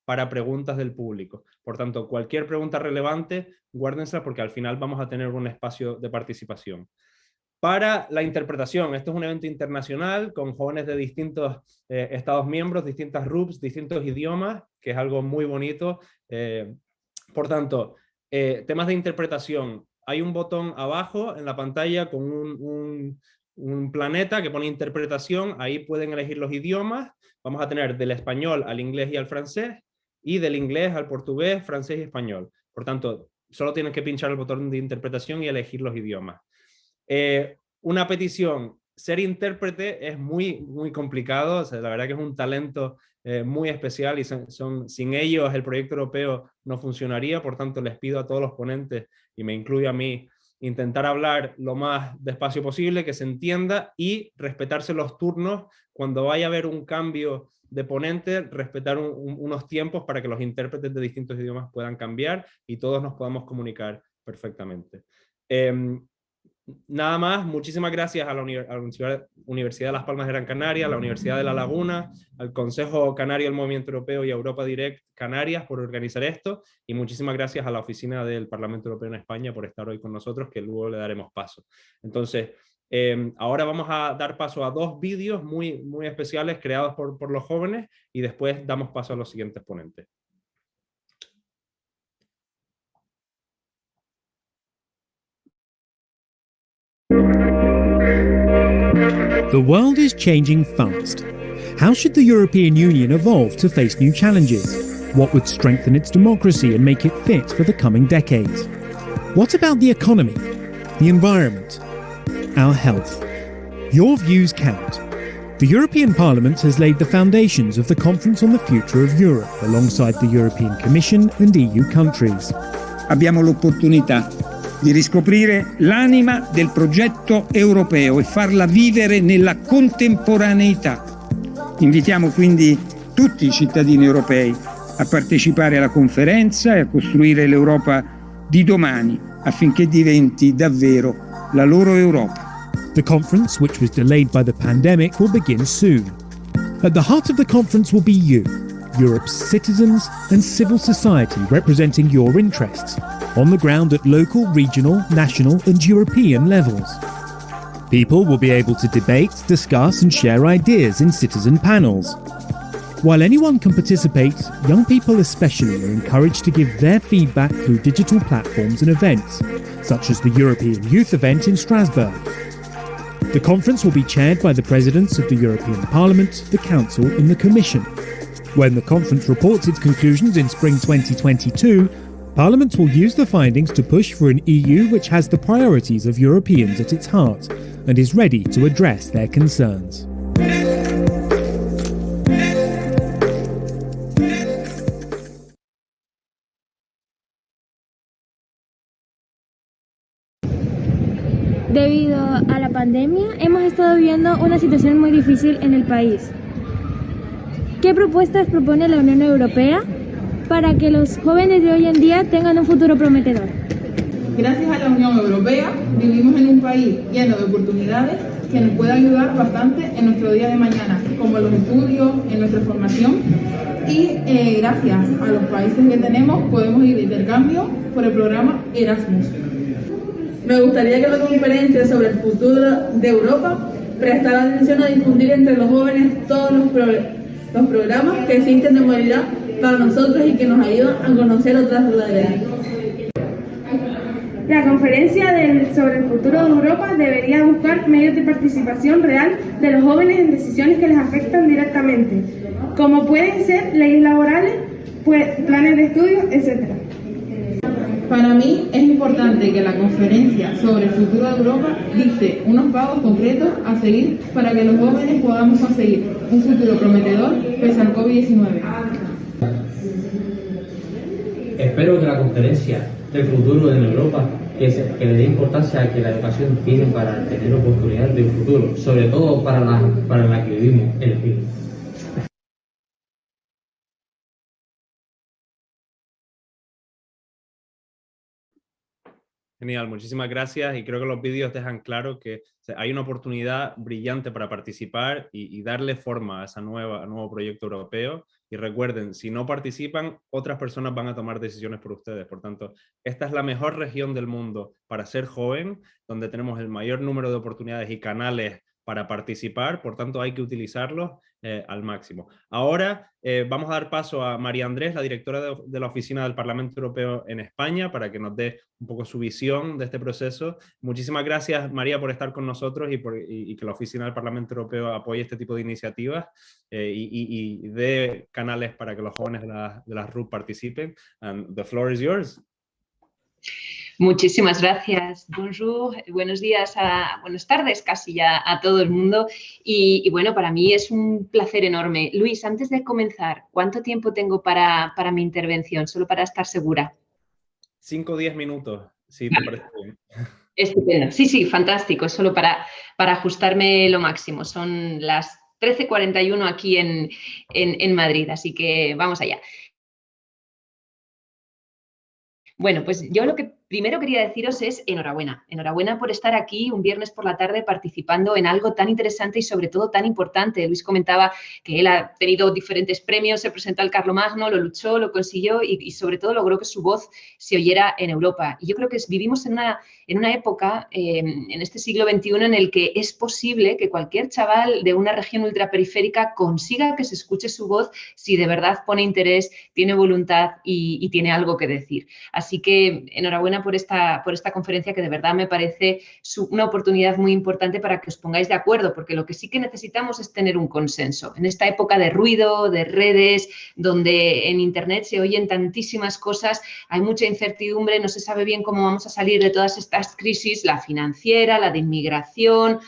para preguntas del público. Por tanto, cualquier pregunta relevante, guárdensela porque al final vamos a tener un espacio de participación. Para la interpretación, esto es un evento internacional con jóvenes de distintos Estados miembros, distintas RUPs, distintos idiomas, que es algo muy bonito. Por tanto, temas de interpretación. Hay un botón abajo en la pantalla con un planeta que pone interpretación. Ahí pueden elegir los idiomas. Vamos a tener del español al inglés y al francés, y del inglés al portugués, francés y español. Por tanto, solo tienen que pinchar el botón de interpretación y elegir los idiomas. Una petición, ser intérprete es muy complicado, o sea, la verdad que es un talento muy especial y sin ellos el proyecto europeo no funcionaría. Por tanto, les pido a todos los ponentes, y me incluyo a mí, intentar hablar lo más despacio posible, que se entienda, y respetarse los turnos. Cuando vaya a haber un cambio de ponente, respetar unos tiempos para que los intérpretes de distintos idiomas puedan cambiar y todos nos podamos comunicar perfectamente. Nada más, muchísimas gracias a la Universidad de Las Palmas de Gran Canaria, a la Universidad de La Laguna, al Consejo Canario del Movimiento Europeo y a Europa Direct Canarias por organizar esto, y muchísimas gracias a la Oficina del Parlamento Europeo en España por estar hoy con nosotros, que luego le daremos paso. Entonces, ahora vamos a dar paso a dos vídeos muy especiales creados por los jóvenes, y después damos paso a los siguientes ponentes. The world is changing fast. How should the European Union evolve to face new challenges? What would strengthen its democracy and make it fit for the coming decades? What about the economy, the environment, our health? Your views count. The European Parliament has laid the foundations of the Conference on the Future of Europe alongside the European Commission and EU countries. Abbiamo l'opportunità di riscoprire l'anima del progetto europeo e farla vivere nella contemporaneità. Invitiamo quindi tutti i cittadini europei a partecipare alla conferenza e a costruire l'Europa di domani affinché diventi davvero la loro Europa. The conference, which was delayed by the pandemic, will begin soon. At the heart of the conference will be you, Europe's citizens and civil society representing your interests, on the ground at local, regional, national and European levels. People will be able to debate, discuss and share ideas in citizen panels. While anyone can participate, young people especially are encouraged to give their feedback through digital platforms and events, such as the European Youth Event in Strasbourg. The conference will be chaired by the presidents of the European Parliament, the Council and the Commission. When the conference reports its conclusions in spring 2022, Parliament will use the findings to push for an EU which has the priorities of Europeans at its heart and is ready to address their concerns. Debido a la pandemia, hemos estado viviendo una situación muy difícil en el país. ¿Qué propuestas propone la Unión Europea para que los jóvenes de hoy en día tengan un futuro prometedor? Gracias a la Unión Europea vivimos en un país lleno de oportunidades que nos puede ayudar bastante en nuestro día de mañana, como en los estudios, en nuestra formación, y gracias a los países que tenemos podemos ir de intercambio por el programa Erasmus. Me gustaría que la conferencia sobre el futuro de Europa prestara atención a difundir entre los jóvenes todos los programas que existen de movilidad para nosotros y que nos ayudan a conocer otras realidades. La conferencia sobre el futuro de Europa debería buscar medios de participación real de los jóvenes en decisiones que les afectan directamente, como pueden ser leyes laborales, planes de estudios, etc. Para mí es importante que la conferencia sobre el futuro de Europa dicte unos pasos concretos a seguir para que los jóvenes podamos conseguir un futuro prometedor pese al COVID-19. Espero que la conferencia del futuro en Europa que le dé importancia a que la educación tiene para tener oportunidades de un futuro, sobre todo para la que vivimos, el virus. Genial, muchísimas gracias, y creo que los vídeos dejan claro que hay una oportunidad brillante para participar y darle forma a ese nuevo proyecto europeo, Y recuerden, si no participan, otras personas van a tomar decisiones por ustedes. Por tanto, esta es la mejor región del mundo para ser joven, donde tenemos el mayor número de oportunidades y canales para participar, por tanto hay que utilizarlos al máximo. Ahora vamos a dar paso a María Andrés, la directora de la Oficina del Parlamento Europeo en España, para que nos dé un poco su visión de este proceso. Muchísimas gracias, María, por estar con nosotros y que la Oficina del Parlamento Europeo apoye este tipo de iniciativas y dé canales para que los jóvenes de las RUP participen. And the floor is yours. Muchísimas gracias. Bonjour, buenos días, buenas tardes casi ya a todo el mundo. Y bueno, para mí es un placer enorme. Luis, antes de comenzar, ¿cuánto tiempo tengo para mi intervención? Solo para estar segura. 5 o 10 minutos, si te parece bien. Estupendo. Sí, fantástico. Es solo para ajustarme lo máximo. Son las 13:41 aquí en Madrid, así que vamos allá. Bueno, pues yo lo que primero quería deciros es enhorabuena. Enhorabuena por estar aquí un viernes por la tarde participando en algo tan interesante y sobre todo tan importante. Luis comentaba que él ha tenido diferentes premios, se presentó al Carlomagno, lo luchó, lo consiguió y sobre todo logró que su voz se oyera en Europa. Y yo creo que vivimos en una época, en este siglo XXI, en el que es posible que cualquier chaval de una región ultraperiférica consiga que se escuche su voz si de verdad pone interés, tiene voluntad y tiene algo que decir. Así que enhorabuena por esta conferencia, que de verdad me parece una oportunidad muy importante para que os pongáis de acuerdo, porque lo que sí que necesitamos es tener un consenso. En esta época de ruido, de redes, donde en Internet se oyen tantísimas cosas, hay mucha incertidumbre, no se sabe bien cómo vamos a salir de todas estas crisis, la financiera, la de inmigración,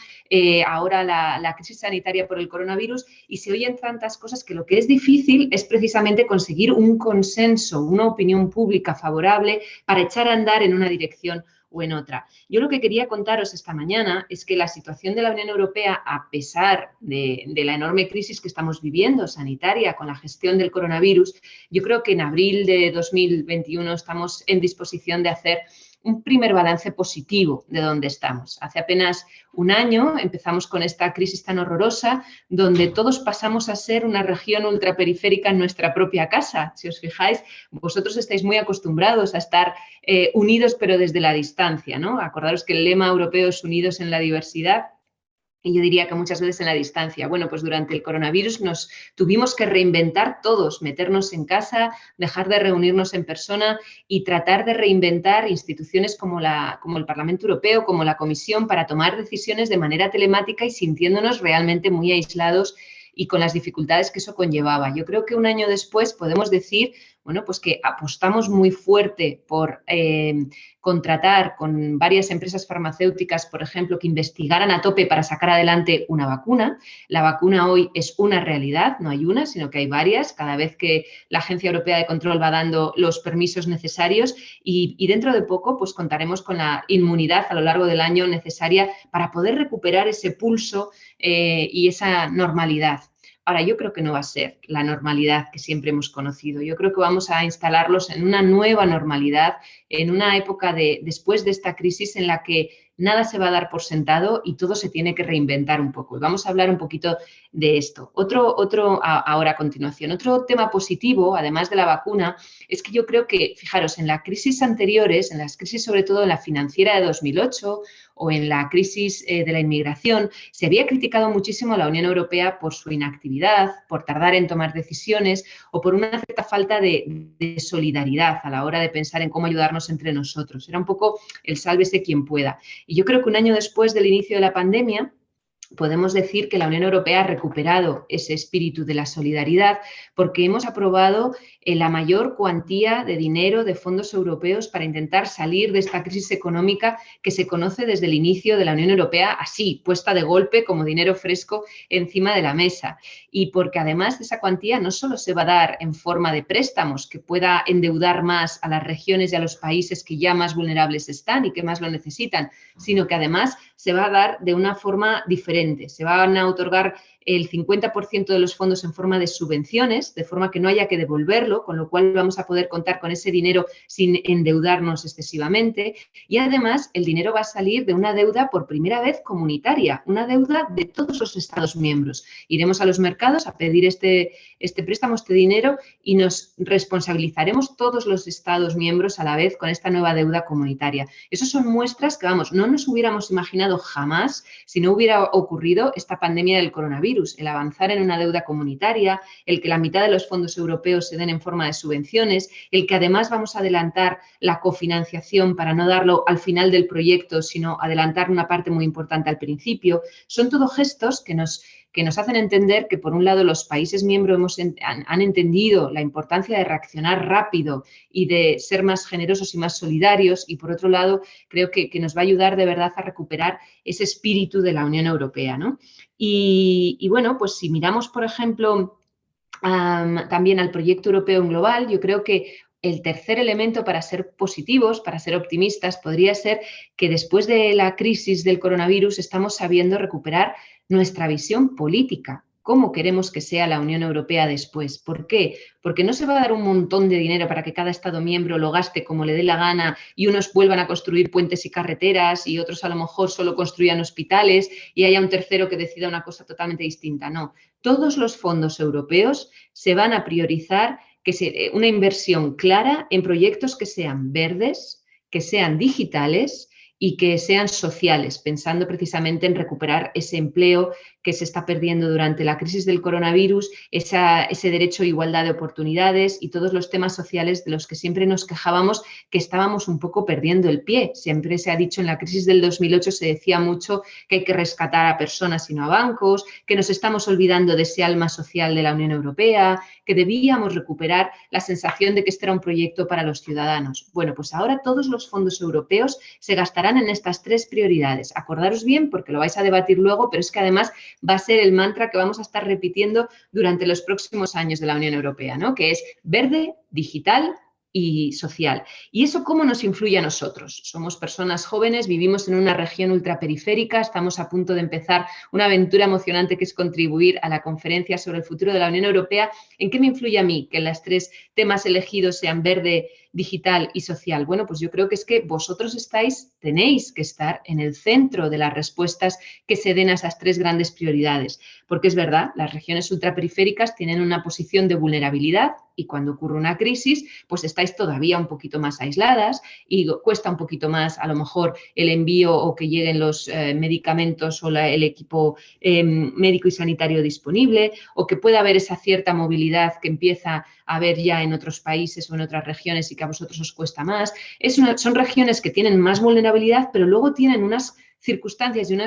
ahora la crisis sanitaria por el coronavirus, y se oyen tantas cosas que lo que es difícil es precisamente conseguir un consenso, una opinión pública favorable para echar a andar en una dirección o en otra. Yo lo que quería contaros esta mañana es que la situación de la Unión Europea, a pesar de la enorme crisis que estamos viviendo sanitaria con la gestión del coronavirus, yo creo que en abril de 2021 estamos en disposición de hacer un primer balance positivo de dónde estamos. Hace apenas un año empezamos con esta crisis tan horrorosa, donde todos pasamos a ser una región ultraperiférica en nuestra propia casa. Si os fijáis, vosotros estáis muy acostumbrados a estar unidos, pero desde la distancia, ¿no? Acordaros que el lema europeo es unidos en la diversidad. Y yo diría que muchas veces en la distancia. Bueno, pues durante el coronavirus nos tuvimos que reinventar todos, meternos en casa, dejar de reunirnos en persona y tratar de reinventar instituciones como el Parlamento Europeo, como la Comisión, para tomar decisiones de manera telemática y sintiéndonos realmente muy aislados y con las dificultades que eso conllevaba. Yo creo que un año después podemos decir, bueno, pues que apostamos muy fuerte por contratar con varias empresas farmacéuticas, por ejemplo, que investigaran a tope para sacar adelante una vacuna. La vacuna hoy es una realidad, no hay una, sino que hay varias, cada vez que la Agencia Europea de Control va dando los permisos necesarios y dentro de poco pues contaremos con la inmunidad a lo largo del año necesaria para poder recuperar ese pulso y esa normalidad. Ahora, yo creo que no va a ser la normalidad que siempre hemos conocido. Yo creo que vamos a instalarlos en una nueva normalidad, en una época después de esta crisis en la que nada se va a dar por sentado y todo se tiene que reinventar un poco. Y vamos a hablar un poquito de esto. Ahora a continuación, otro tema positivo, además de la vacuna, es que yo creo que, fijaros, en las crisis anteriores, en las crisis sobre todo en la financiera de 2008 o en la crisis de la inmigración, se había criticado muchísimo a la Unión Europea por su inactividad, por tardar en tomar decisiones o por una cierta falta de solidaridad a la hora de pensar en cómo ayudarnos entre nosotros. Era un poco el sálvese quien pueda. Y yo creo que un año después del inicio de la pandemia, podemos decir que la Unión Europea ha recuperado ese espíritu de la solidaridad porque hemos aprobado la mayor cuantía de dinero de fondos europeos para intentar salir de esta crisis económica que se conoce desde el inicio de la Unión Europea, así, puesta de golpe como dinero fresco encima de la mesa. Y porque además de esa cuantía no solo se va a dar en forma de préstamos que pueda endeudar más a las regiones y a los países que ya más vulnerables están y que más lo necesitan, sino que además se va a dar de una forma diferente. Se van a otorgar el 50% de los fondos en forma de subvenciones, de forma que no haya que devolverlo, con lo cual vamos a poder contar con ese dinero sin endeudarnos excesivamente. Y además el dinero va a salir de una deuda por primera vez comunitaria, una deuda de todos los Estados miembros. Iremos a los mercados a pedir este préstamo, este dinero, y nos responsabilizaremos todos los Estados miembros a la vez con esta nueva deuda comunitaria. Esas son muestras que, vamos, no nos hubiéramos imaginado jamás si no hubiera ocurrido esta pandemia del coronavirus, el avanzar en una deuda comunitaria, el que la mitad de los fondos europeos se den en forma de subvenciones, el que además vamos a adelantar la cofinanciación para no darlo al final del proyecto, sino adelantar una parte muy importante al principio. Son todo gestos que nos hacen entender que, por un lado, los países miembros han entendido la importancia de reaccionar rápido y de ser más generosos y más solidarios, y, por otro lado, creo que nos va a ayudar de verdad a recuperar ese espíritu de la Unión Europea, ¿no? Y bueno, pues si miramos, por ejemplo, también al proyecto europeo en global, yo creo que el tercer elemento para ser positivos, para ser optimistas, podría ser que después de la crisis del coronavirus estamos sabiendo recuperar nuestra visión política. ¿Cómo queremos que sea la Unión Europea después? ¿Por qué? Porque no se va a dar un montón de dinero para que cada Estado miembro lo gaste como le dé la gana y unos vuelvan a construir puentes y carreteras y otros a lo mejor solo construyan hospitales y haya un tercero que decida una cosa totalmente distinta. No, todos los fondos europeos se van a priorizar una inversión clara en proyectos que sean verdes, que sean digitales y que sean sociales, pensando precisamente en recuperar ese empleo que se está perdiendo durante la crisis del coronavirus, ese derecho a igualdad de oportunidades y todos los temas sociales de los que siempre nos quejábamos que estábamos un poco perdiendo el pie. Siempre se ha dicho, en la crisis del 2008 se decía mucho que hay que rescatar a personas y no a bancos, que nos estamos olvidando de ese alma social de la Unión Europea, que debíamos recuperar la sensación de que este era un proyecto para los ciudadanos. Bueno, pues ahora todos los fondos europeos se gastarán en estas tres prioridades. Acordaros bien, porque lo vais a debatir luego, pero es que además va a ser el mantra que vamos a estar repitiendo durante los próximos años de la Unión Europea, ¿no? Que es verde, digital y social. ¿Y eso cómo nos influye a nosotros? Somos personas jóvenes, vivimos en una región ultraperiférica, estamos a punto de empezar una aventura emocionante que es contribuir a la conferencia sobre el futuro de la Unión Europea. ¿En qué me influye a mí que los tres temas elegidos sean verde, digital y social? Bueno, pues yo creo que es que vosotros tenéis que estar en el centro de las respuestas que se den a esas tres grandes prioridades, porque es verdad, las regiones ultraperiféricas tienen una posición de vulnerabilidad y cuando ocurre una crisis, pues estáis todavía un poquito más aisladas y cuesta un poquito más a lo mejor el envío o que lleguen los medicamentos o el equipo médico y sanitario disponible, o que pueda haber esa cierta movilidad que empieza a haber ya en otros países o en otras regiones y que a vosotros os cuesta más. Son regiones que tienen más vulnerabilidad, pero luego tienen unas circunstancias y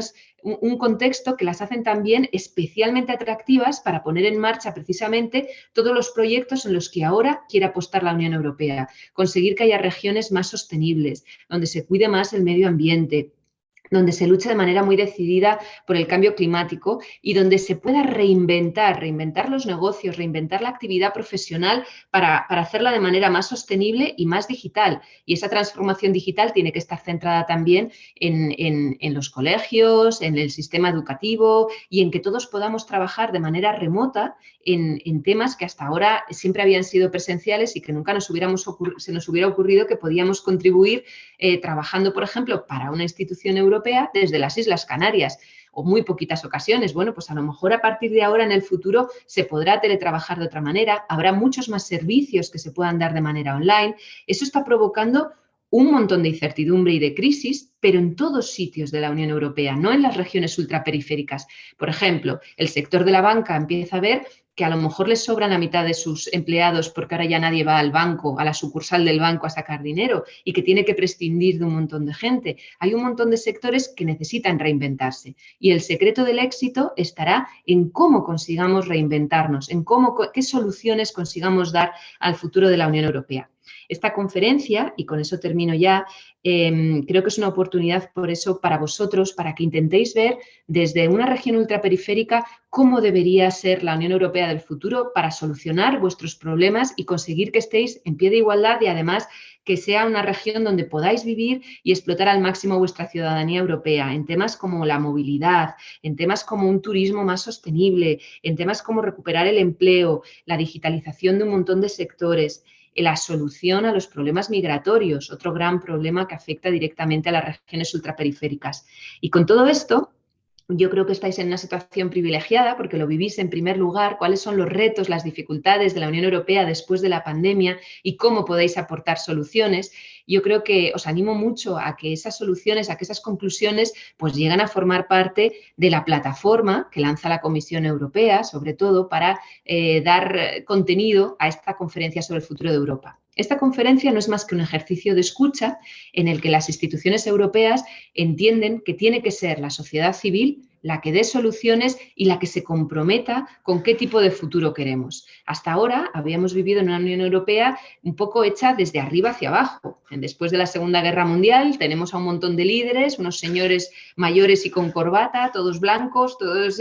un contexto que las hacen también especialmente atractivas para poner en marcha precisamente todos los proyectos en los que ahora quiere apostar la Unión Europea. Conseguir que haya regiones más sostenibles, donde se cuide más el medio ambiente, donde se lucha de manera muy decidida por el cambio climático y donde se pueda reinventar los negocios, reinventar la actividad profesional para hacerla de manera más sostenible y más digital. Y esa transformación digital tiene que estar centrada también en los colegios, en el sistema educativo y en que todos podamos trabajar de manera remota en temas que hasta ahora siempre habían sido presenciales y que nunca se nos hubiera ocurrido que podíamos contribuir trabajando, por ejemplo, para una institución europea desde las Islas Canarias, o muy poquitas ocasiones. Bueno, pues a lo mejor a partir de ahora en el futuro se podrá teletrabajar de otra manera, habrá muchos más servicios que se puedan dar de manera online. Eso está provocando un montón de incertidumbre y de crisis, pero en todos sitios de la Unión Europea, no en las regiones ultraperiféricas. Por ejemplo, el sector de la banca empieza a ver que a lo mejor les sobran la mitad de sus empleados porque ahora ya nadie va al banco, a la sucursal del banco a sacar dinero y que tiene que prescindir de un montón de gente. Hay un montón de sectores que necesitan reinventarse y el secreto del éxito estará en cómo consigamos reinventarnos, en qué soluciones consigamos dar al futuro de la Unión Europea. Esta conferencia, y con eso termino ya, creo que es una oportunidad por eso para vosotros, para que intentéis ver desde una región ultraperiférica cómo debería ser la Unión Europea del futuro para solucionar vuestros problemas y conseguir que estéis en pie de igualdad y además que sea una región donde podáis vivir y explotar al máximo vuestra ciudadanía europea en temas como la movilidad, en temas como un turismo más sostenible, en temas como recuperar el empleo, la digitalización de un montón de sectores, la solución a los problemas migratorios, otro gran problema que afecta directamente a las regiones ultraperiféricas. Y con todo esto, yo creo que estáis en una situación privilegiada porque lo vivís en primer lugar, cuáles son los retos, las dificultades de la Unión Europea después de la pandemia y cómo podéis aportar soluciones. Yo creo que os animo mucho a que esas soluciones, a que esas conclusiones pues lleguen a formar parte de la plataforma que lanza la Comisión Europea, sobre todo para dar contenido a esta conferencia sobre el futuro de Europa. Esta conferencia no es más que un ejercicio de escucha en el que las instituciones europeas entienden que tiene que ser la sociedad civil la que dé soluciones y la que se comprometa con qué tipo de futuro queremos. Hasta ahora habíamos vivido en una Unión Europea un poco hecha desde arriba hacia abajo. Después de la Segunda Guerra Mundial tenemos a un montón de líderes, unos señores mayores y con corbata, todos blancos, todos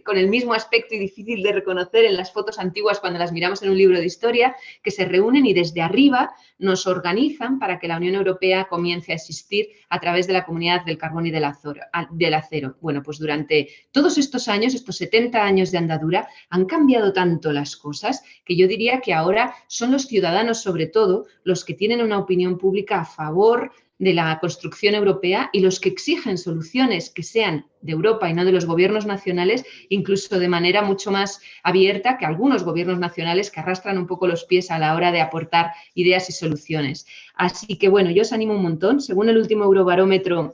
con el mismo aspecto y difícil de reconocer en las fotos antiguas cuando las miramos en un libro de historia, que se reúnen y desde arriba nos organizan para que la Unión Europea comience a existir a través de la Comunidad del Carbón y del Acero. Bueno, pues durante todos estos años, estos 70 años de andadura, han cambiado tanto las cosas que yo diría que ahora son los ciudadanos, sobre todo, los que tienen una opinión pública a favor de la construcción europea y los que exigen soluciones que sean de Europa y no de los gobiernos nacionales, incluso de manera mucho más abierta que algunos gobiernos nacionales que arrastran un poco los pies a la hora de aportar ideas y soluciones. Así que, bueno, yo os animo un montón. Según el último Eurobarómetro,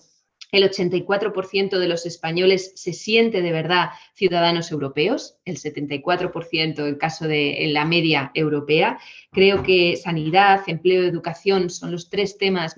el 84% de los españoles se siente de verdad ciudadanos europeos, el 74% en caso de en la media europea. Creo que sanidad, empleo, educación son los tres temas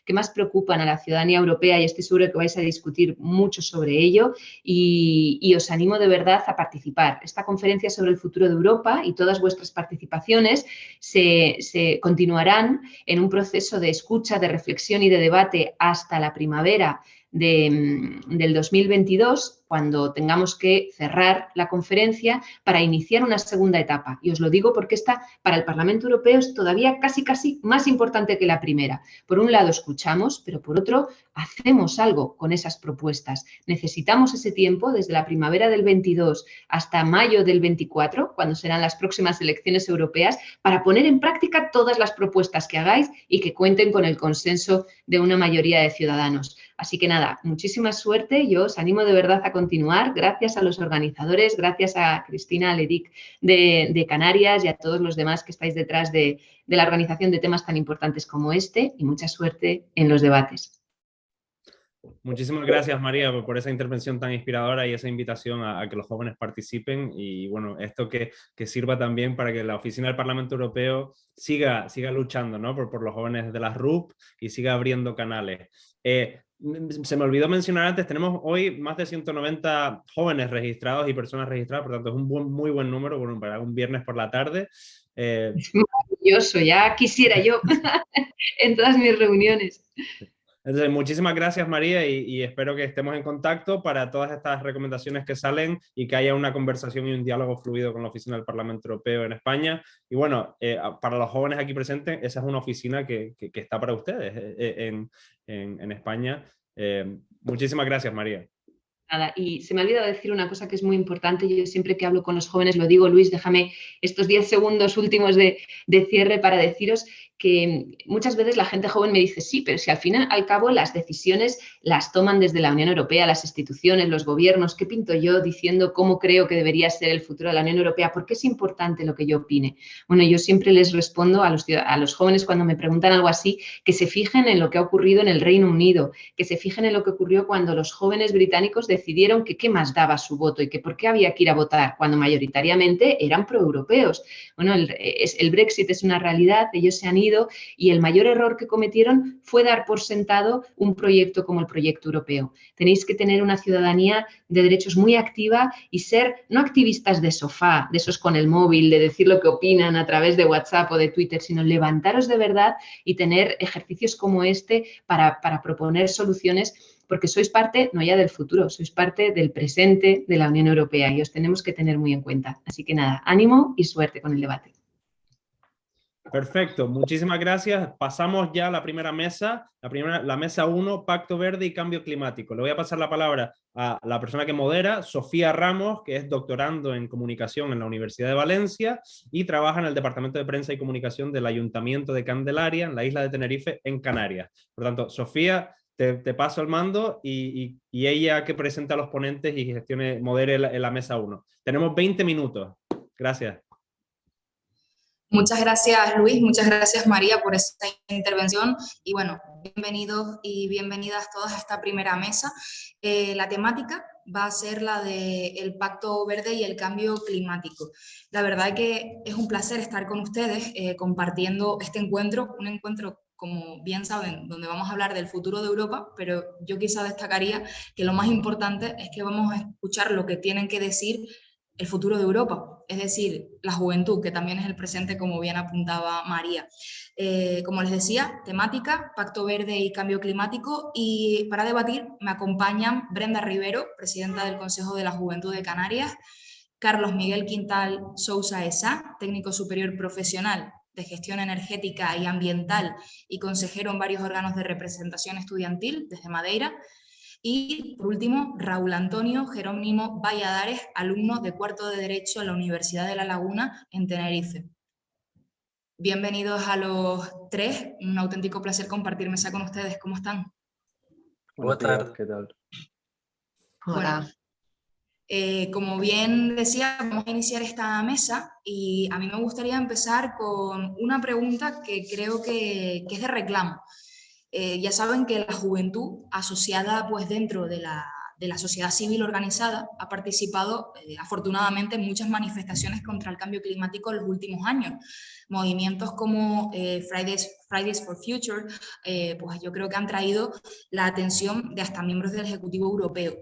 que más preocupan a la ciudadanía europea y estoy seguro que vais a discutir mucho sobre ello y os animo de verdad a participar. Esta conferencia sobre el futuro de Europa y todas vuestras participaciones se continuarán en un proceso de escucha, de reflexión y de debate hasta la primavera del 2022, cuando tengamos que cerrar la conferencia para iniciar una segunda etapa. Y os lo digo porque esta para el Parlamento Europeo es todavía casi más importante que la primera. Por un lado escuchamos, pero por otro hacemos algo con esas propuestas. Necesitamos ese tiempo desde la primavera del 22 hasta mayo del 24, cuando serán las próximas elecciones europeas, para poner en práctica todas las propuestas que hagáis y que cuenten con el consenso de una mayoría de ciudadanos. Así que nada, muchísima suerte. Yo os animo de verdad a continuar. Gracias a los organizadores, gracias a Cristina Ledic de Canarias y a todos los demás que estáis detrás de la organización de temas tan importantes como este y mucha suerte en los debates. Muchísimas gracias, María, por esa intervención tan inspiradora y esa invitación a que los jóvenes participen y bueno, esto que sirva también para que la Oficina del Parlamento Europeo siga luchando, ¿no? por los jóvenes de las RUP y siga abriendo canales. Se me olvidó mencionar antes, tenemos hoy más de 190 jóvenes registrados y personas registradas, por tanto es un muy buen número para un viernes por la tarde. Es maravilloso, ya quisiera yo en todas mis reuniones. Entonces, muchísimas gracias, María, y espero que estemos en contacto para todas estas recomendaciones que salen y que haya una conversación y un diálogo fluido con la Oficina del Parlamento Europeo en España. Y bueno, para los jóvenes aquí presentes, esa es una oficina que está para ustedes en España. Muchísimas gracias, María. Nada, y se me ha olvidado decir una cosa que es muy importante. Yo siempre que hablo con los jóvenes lo digo, Luis, déjame estos 10 segundos últimos de cierre para deciros que muchas veces la gente joven me dice, sí, pero si al fin y al cabo las decisiones las toman desde la Unión Europea, las instituciones, los gobiernos, ¿qué pinto yo diciendo cómo creo que debería ser el futuro de la Unión Europea? ¿Por qué es importante lo que yo opine? Bueno, yo siempre les respondo a los jóvenes cuando me preguntan algo así, que se fijen en lo que ha ocurrido en el Reino Unido, que se fijen en lo que ocurrió cuando los jóvenes británicos decidieron que qué más daba su voto y que por qué había que ir a votar, cuando mayoritariamente eran proeuropeos. Bueno, el Brexit es una realidad, ellos se han ido y el mayor error que cometieron fue dar por sentado un proyecto como el proyecto europeo. Tenéis que tener una ciudadanía de derechos muy activa y ser no activistas de sofá, de esos con el móvil, de decir lo que opinan a través de WhatsApp o de Twitter, sino levantaros de verdad y tener ejercicios como este para proponer soluciones, porque sois parte no ya del futuro, sois parte del presente de la Unión Europea y os tenemos que tener muy en cuenta. Así que nada, ánimo y suerte con el debate. Perfecto, muchísimas gracias. Pasamos ya a la primera mesa, la mesa 1, Pacto Verde y Cambio Climático. Le voy a pasar la palabra a la persona que modera, Sofía Ramos, que es doctorando en comunicación en la Universidad de Valencia y trabaja en el Departamento de Prensa y Comunicación del Ayuntamiento de Candelaria, en la isla de Tenerife, en Canarias. Por lo tanto, Sofía, te paso el mando y ella que presenta a los ponentes y modere la mesa 1. Tenemos 20 minutos. Gracias. Muchas gracias, Luis. Muchas gracias, María, por esta intervención. Y bueno, bienvenidos y bienvenidas todas a esta primera mesa. La temática va a ser la del Pacto Verde y el cambio climático. La verdad es que es un placer estar con ustedes compartiendo este encuentro, un encuentro, como bien saben, donde vamos a hablar del futuro de Europa, pero yo quizá destacaría que lo más importante es que vamos a escuchar lo que tienen que decir el futuro de Europa, es decir, la juventud, que también es el presente, como bien apuntaba María. Como les decía, temática, Pacto Verde y Cambio Climático, y para debatir me acompañan Brenda Rivero, presidenta del Consejo de la Juventud de Canarias, Carlos Miguel Quintal Sousa Esa, técnico superior profesional de gestión energética y ambiental y consejero en varios órganos de representación estudiantil desde Madeira, y por último, Raúl Antonio Jerónimo Valladares, alumno de cuarto de Derecho en la Universidad de La Laguna en Tenerife. Bienvenidos a los tres, un auténtico placer compartir mesa con ustedes. ¿Cómo están? Buenas tardes, ¿qué tal? Bueno, como bien decía, vamos a iniciar esta mesa y a mí me gustaría empezar con una pregunta que creo que es de reclamo. Ya saben que la juventud asociada pues dentro de la sociedad civil organizada ha participado afortunadamente en muchas manifestaciones contra el cambio climático en los últimos años. Movimientos como Fridays for Future, pues yo creo que han traído la atención de hasta miembros del Ejecutivo Europeo.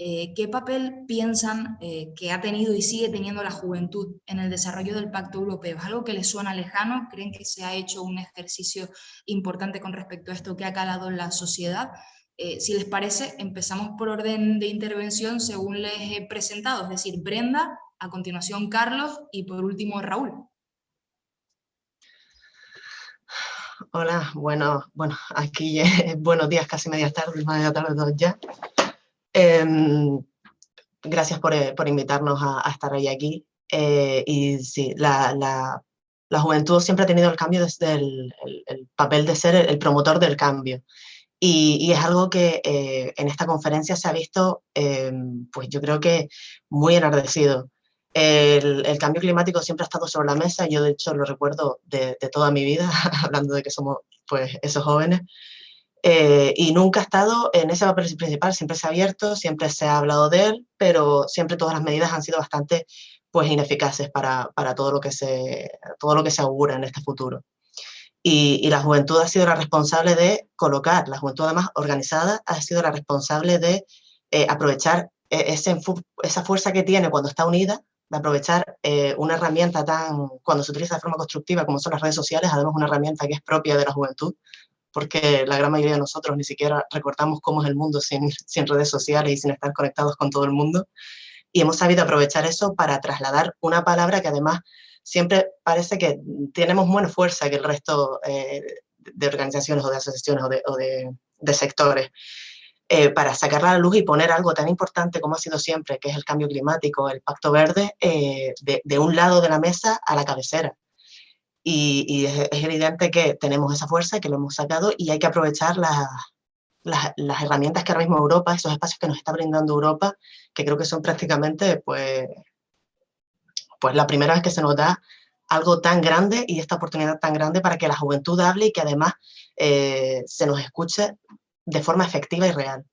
¿Qué papel piensan que ha tenido y sigue teniendo la juventud en el desarrollo del Pacto Europeo? ¿Es algo que les suena lejano? ¿Creen que se ha hecho un ejercicio importante con respecto a esto que ha calado en la sociedad? Si les parece, empezamos por orden de intervención según les he presentado, es decir, Brenda, a continuación Carlos y por último Raúl. Hola, bueno, aquí buenos días, casi media tarde dos ya. Gracias por invitarnos a estar hoy aquí. Y sí, la juventud siempre ha tenido el cambio desde el papel de ser el promotor del cambio. Y es algo que en esta conferencia se ha visto, pues yo creo que muy enardecido. El cambio climático siempre ha estado sobre la mesa, yo de hecho lo recuerdo de toda mi vida, hablando de que somos pues esos jóvenes. Y nunca ha estado en ese papel principal, siempre se ha abierto, siempre se ha hablado de él, pero siempre todas las medidas han sido bastante pues, ineficaces para todo lo que se augura en este futuro. Y la juventud ha sido la responsable de colocar, la juventud además organizada ha sido la responsable de aprovechar esa fuerza que tiene cuando está unida, de aprovechar una herramienta cuando se utiliza de forma constructiva como son las redes sociales, además una herramienta que es propia de la juventud, porque la gran mayoría de nosotros ni siquiera recordamos cómo es el mundo sin redes sociales y sin estar conectados con todo el mundo. Y hemos sabido aprovechar eso para trasladar una palabra que además siempre parece que tenemos menos fuerza que el resto de organizaciones o de asociaciones o de sectores, para sacarla a la luz y poner algo tan importante como ha sido siempre, que es el cambio climático, el Pacto Verde, de un lado de la mesa a la cabecera. Y es evidente que tenemos esa fuerza, que lo hemos sacado y hay que aprovechar las herramientas que ahora mismo Europa, esos espacios que nos está brindando Europa, que creo que son prácticamente pues la primera vez que se nos da algo tan grande y esta oportunidad tan grande para que la juventud hable y que además se nos escuche de forma efectiva y real.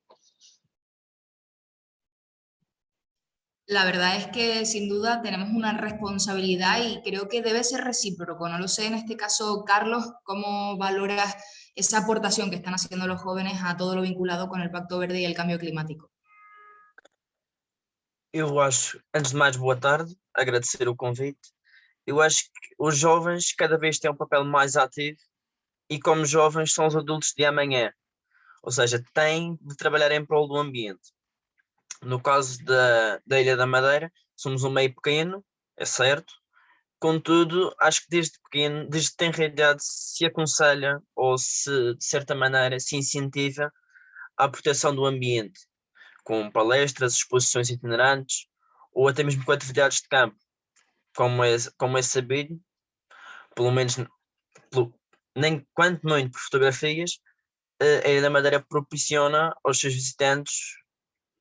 La verdad es que sin duda tenemos una responsabilidad y creo que debe ser recíproco. No lo sé, en este caso, Carlos, ¿cómo valoras esa aportación que están haciendo los jóvenes a todo lo vinculado con el Pacto Verde y el cambio climático? Eu acho, antes de mais, boa tarde, agradecer o convite. Eu acho que os jovens cada vez têm um papel mais ativo e, como jovens, são os adultos de amanhã. Ou seja, têm de trabalhar em prol do ambiente. No caso da Ilha da Madeira, somos um meio pequeno, é certo. Contudo, acho que desde pequeno, desde que tem realidade, se aconselha ou se, de certa maneira, se incentiva à proteção do ambiente, com palestras, exposições itinerantes ou até mesmo com atividades de campo, como é sabido, pelo menos nem quanto muito por fotografias, a Ilha da Madeira proporciona aos seus visitantes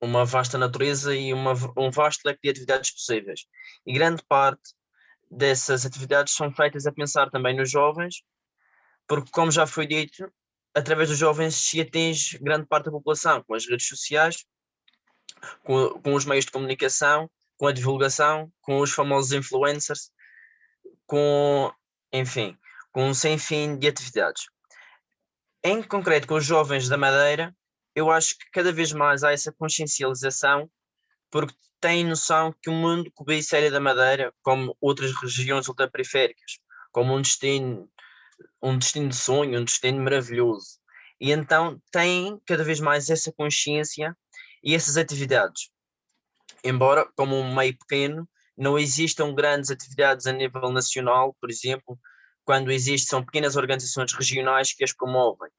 uma vasta natureza e um vasto leque de atividades possíveis. E grande parte dessas atividades são feitas a pensar também nos jovens, porque, como já foi dito, através dos jovens se atinge grande parte da população, com as redes sociais, com os meios de comunicação, com a divulgação, com os famosos influencers, enfim, com um sem fim de atividades. Em concreto, com os jovens da Madeira, eu acho que cada vez mais há essa consciencialização, porque têm noção que o mundo cobiça a Ilha da Madeira, como outras regiões ultraperiféricas, como um destino de sonho, um destino maravilhoso. E então têm cada vez mais essa consciência e essas atividades. Embora, como um meio pequeno, não existam grandes atividades a nível nacional, por exemplo, quando existem, são pequenas organizações regionais que as promovem.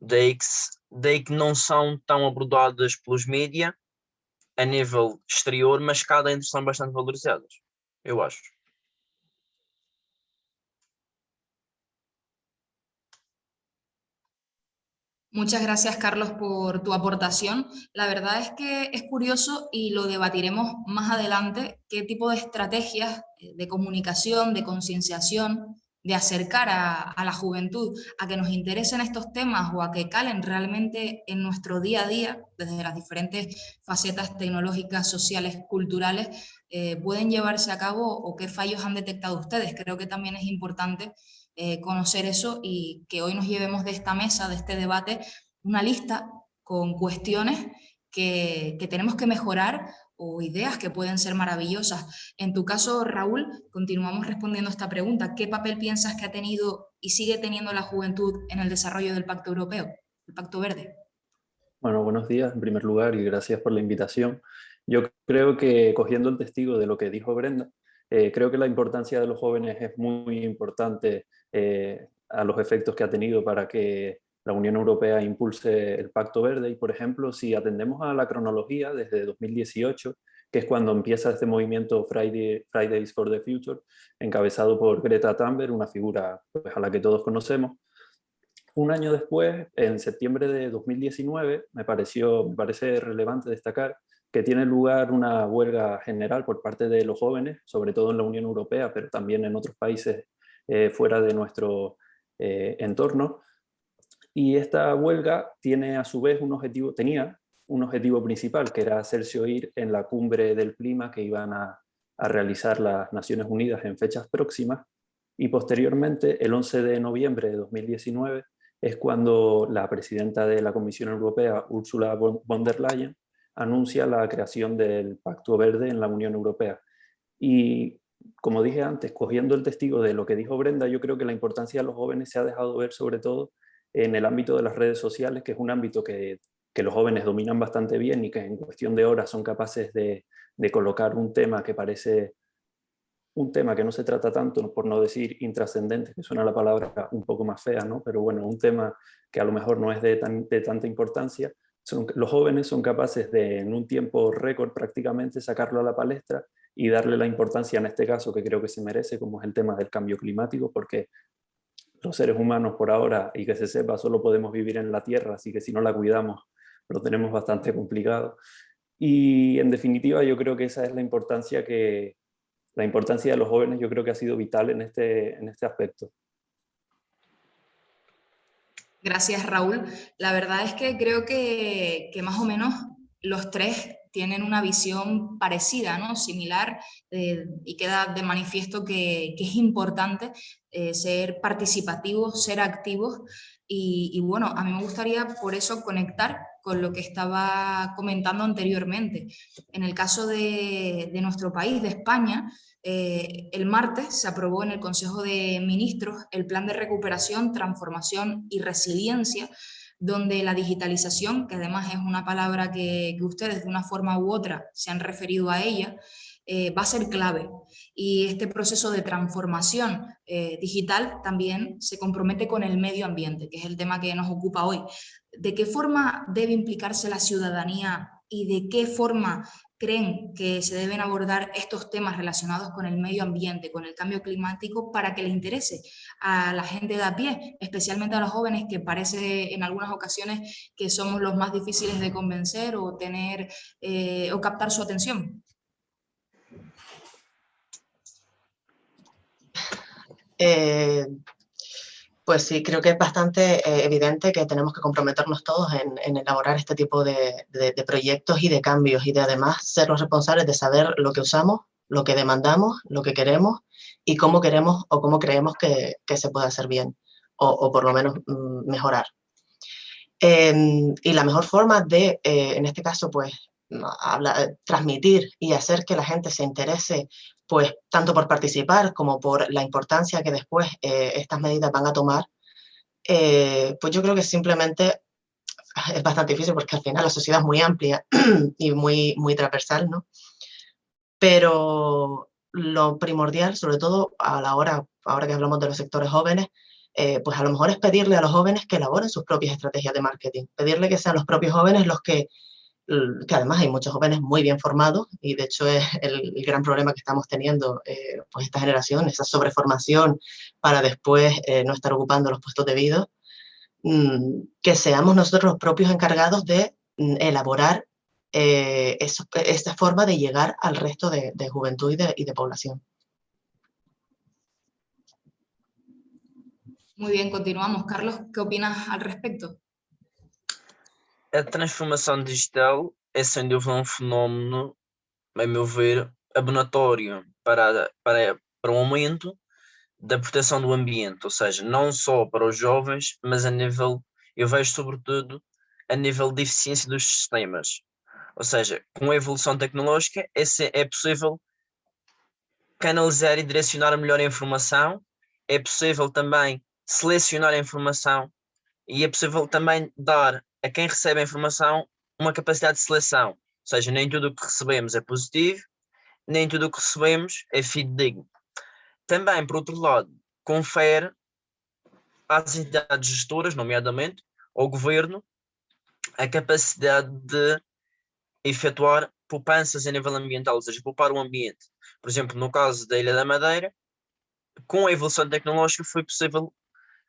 Daí que não são tão abordadas pelos mídia a nível exterior, mas cá dentro são bastante valorizadas, eu acho. Muchas gracias, Carlos, por tu aportación. La verdad es que es curioso y lo debatiremos más adelante, qué tipo de estrategias de comunicación, de concienciación, de acercar a la juventud a que nos interesen estos temas o a que calen realmente en nuestro día a día, desde las diferentes facetas tecnológicas, sociales, culturales, pueden llevarse a cabo o qué fallos han detectado ustedes. Creo que también es importante conocer eso y que hoy nos llevemos de esta mesa, de este debate, una lista con cuestiones que tenemos que mejorar o ideas que pueden ser maravillosas. En tu caso, Raúl, continuamos respondiendo esta pregunta. ¿Qué papel piensas que ha tenido y sigue teniendo la juventud en el desarrollo del Pacto Europeo, el Pacto Verde? Bueno, buenos días en primer lugar y gracias por la invitación. Yo creo que, cogiendo el testigo de lo que dijo Brenda, creo que la importancia de los jóvenes es muy importante a los efectos que ha tenido para que la Unión Europea impulse el Pacto Verde. Y, por ejemplo, si atendemos a la cronología desde 2018, que es cuando empieza este movimiento Fridays for the Future, encabezado por Greta Thunberg, una figura pues, a la que todos conocemos. Un año después, en septiembre de 2019, me parece relevante destacar que tiene lugar una huelga general por parte de los jóvenes, sobre todo en la Unión Europea, pero también en otros países fuera de nuestro entorno. Y esta huelga tiene a su vez tenía un objetivo principal, que era hacerse oír en la cumbre del clima que iban a realizar las Naciones Unidas en fechas próximas. Y posteriormente, el 11 de noviembre de 2019, es cuando la presidenta de la Comisión Europea, Ursula von der Leyen, anuncia la creación del Pacto Verde en la Unión Europea. Y como dije antes, cogiendo el testigo de lo que dijo Brenda, yo creo que la importancia de los jóvenes se ha dejado ver sobre todo en el ámbito de las redes sociales, que es un ámbito que los jóvenes dominan bastante bien y que en cuestión de horas son capaces de colocar un tema que parece un tema que no se trata tanto, por no decir intrascendente, que suena la palabra un poco más fea, ¿no? Pero bueno, un tema que a lo mejor no es de tanta importancia. Los jóvenes son capaces de, en un tiempo récord prácticamente, sacarlo a la palestra y darle la importancia, en este caso, que creo que se merece, como es el tema del cambio climático, porque los seres humanos por ahora, y que se sepa, solo podemos vivir en la Tierra, así que si no la cuidamos, lo tenemos bastante complicado. Y en definitiva, yo creo que esa es la importancia de los jóvenes, yo creo que ha sido vital en este aspecto. Gracias, Raúl. La verdad es que creo que más o menos los tres tienen una visión parecida, ¿no? Similar, y queda de manifiesto que es importante ser participativos, ser activos y bueno, a mí me gustaría por eso conectar con lo que estaba comentando anteriormente. En el caso de nuestro país, de España, el martes se aprobó en el Consejo de Ministros el Plan de Recuperación, Transformación y Resiliencia, donde la digitalización, que además es una palabra que ustedes de una forma u otra se han referido a ella, va a ser clave. Y este proceso de transformación digital también se compromete con el medio ambiente, que es el tema que nos ocupa hoy. ¿De qué forma debe implicarse la ciudadanía y de qué forma creen que se deben abordar estos temas relacionados con el medio ambiente, con el cambio climático, para que le interese a la gente de a pie, especialmente a los jóvenes, que parece en algunas ocasiones que somos los más difíciles de convencer o tener o captar su atención? Pues sí, creo que es bastante evidente que tenemos que comprometernos todos en elaborar este tipo de proyectos y de cambios, y de además ser los responsables de saber lo que usamos, lo que demandamos, lo que queremos y cómo queremos o cómo creemos que se puede hacer bien o por lo menos mejorar. Y la mejor forma de, en este caso, pues transmitir y hacer que la gente se interese, pues tanto por participar como por la importancia que después estas medidas van a tomar, pues yo creo que simplemente es bastante difícil, porque al final la sociedad es muy amplia y muy transversal, ¿no? Pero lo primordial, sobre todo ahora que hablamos de los sectores jóvenes, pues a lo mejor es pedirle a los jóvenes que elaboren sus propias estrategias de marketing, pedirle que sean los propios jóvenes los que además hay muchos jóvenes muy bien formados, y de hecho es el gran problema que estamos teniendo, pues esta generación, esa sobreformación para después no estar ocupando los puestos debidos, que seamos nosotros los propios encargados de elaborar esta forma de llegar al resto de juventud y de población. Muy bien, continuamos. Carlos, ¿qué opinas al respecto? A transformação digital é sem dúvida um fenómeno, a meu ver, abonatório para o aumento da proteção do ambiente, ou seja, não só para os jovens, mas a nível, eu vejo sobretudo, a nível de eficiência dos sistemas. Ou seja, com a evolução tecnológica é possível canalizar e direcionar melhor a informação, é possível também selecionar a informação e é possível também dar a quem recebe a informação uma capacidade de seleção. Ou seja, nem tudo o que recebemos é positivo, nem tudo o que recebemos é fidedigno. Também, por outro lado, confere às entidades gestoras, nomeadamente ao governo, a capacidade de efetuar poupanças a nível ambiental, ou seja, poupar o ambiente. Por exemplo, no caso da Ilha da Madeira, com a evolução tecnológica foi possível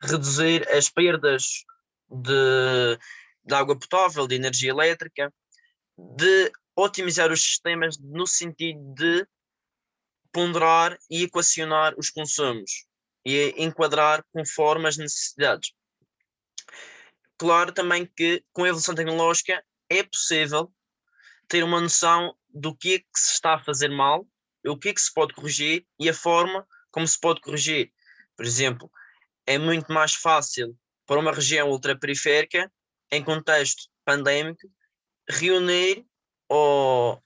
reduzir as perdas de água potável, de energia elétrica, de otimizar os sistemas no sentido de ponderar e equacionar os consumos e enquadrar conforme as necessidades. Claro também que com a evolução tecnológica é possível ter uma noção do que é que se está a fazer mal, o que é que se pode corrigir e a forma como se pode corrigir. Por exemplo, é muito mais fácil para uma região ultraperiférica, em contexto pandémico, reunir, ou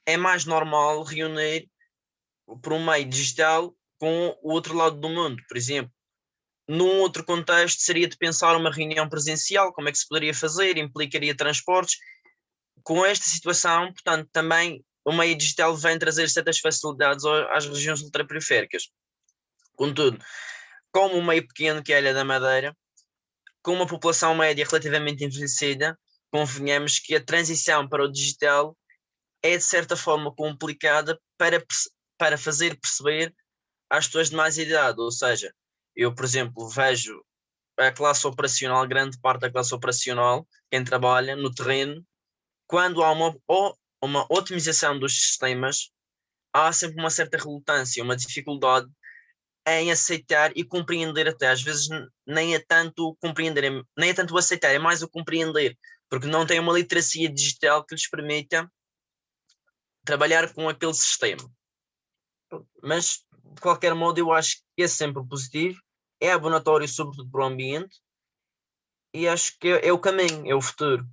é mais normal reunir por um meio digital com o outro lado do mundo. Por exemplo, num outro contexto seria de pensar uma reunião presencial, como é que se poderia fazer, implicaria transportes. Com esta situação, portanto, também o meio digital vem trazer certas facilidades às regiões ultraperiféricas. Contudo, como um meio pequeno que é a Ilha da Madeira, com uma população média relativamente envelhecida, convenhamos que a transição para o digital é de certa forma complicada para fazer perceber às pessoas de mais idade. Ou seja, eu, por exemplo, vejo a classe operacional, grande parte da classe operacional, quem trabalha no terreno, quando há uma otimização dos sistemas, há sempre uma certa relutância, uma dificuldade em aceitar e compreender até. Às vezes nem é tanto compreender, nem é tanto o aceitar, é mais o compreender, porque não tem uma literacia digital que lhes permita trabalhar com aquele sistema. Mas, de qualquer modo, eu acho que é sempre positivo, é abonatório sobretudo para o ambiente, y acho que é o caminho, é o futuro.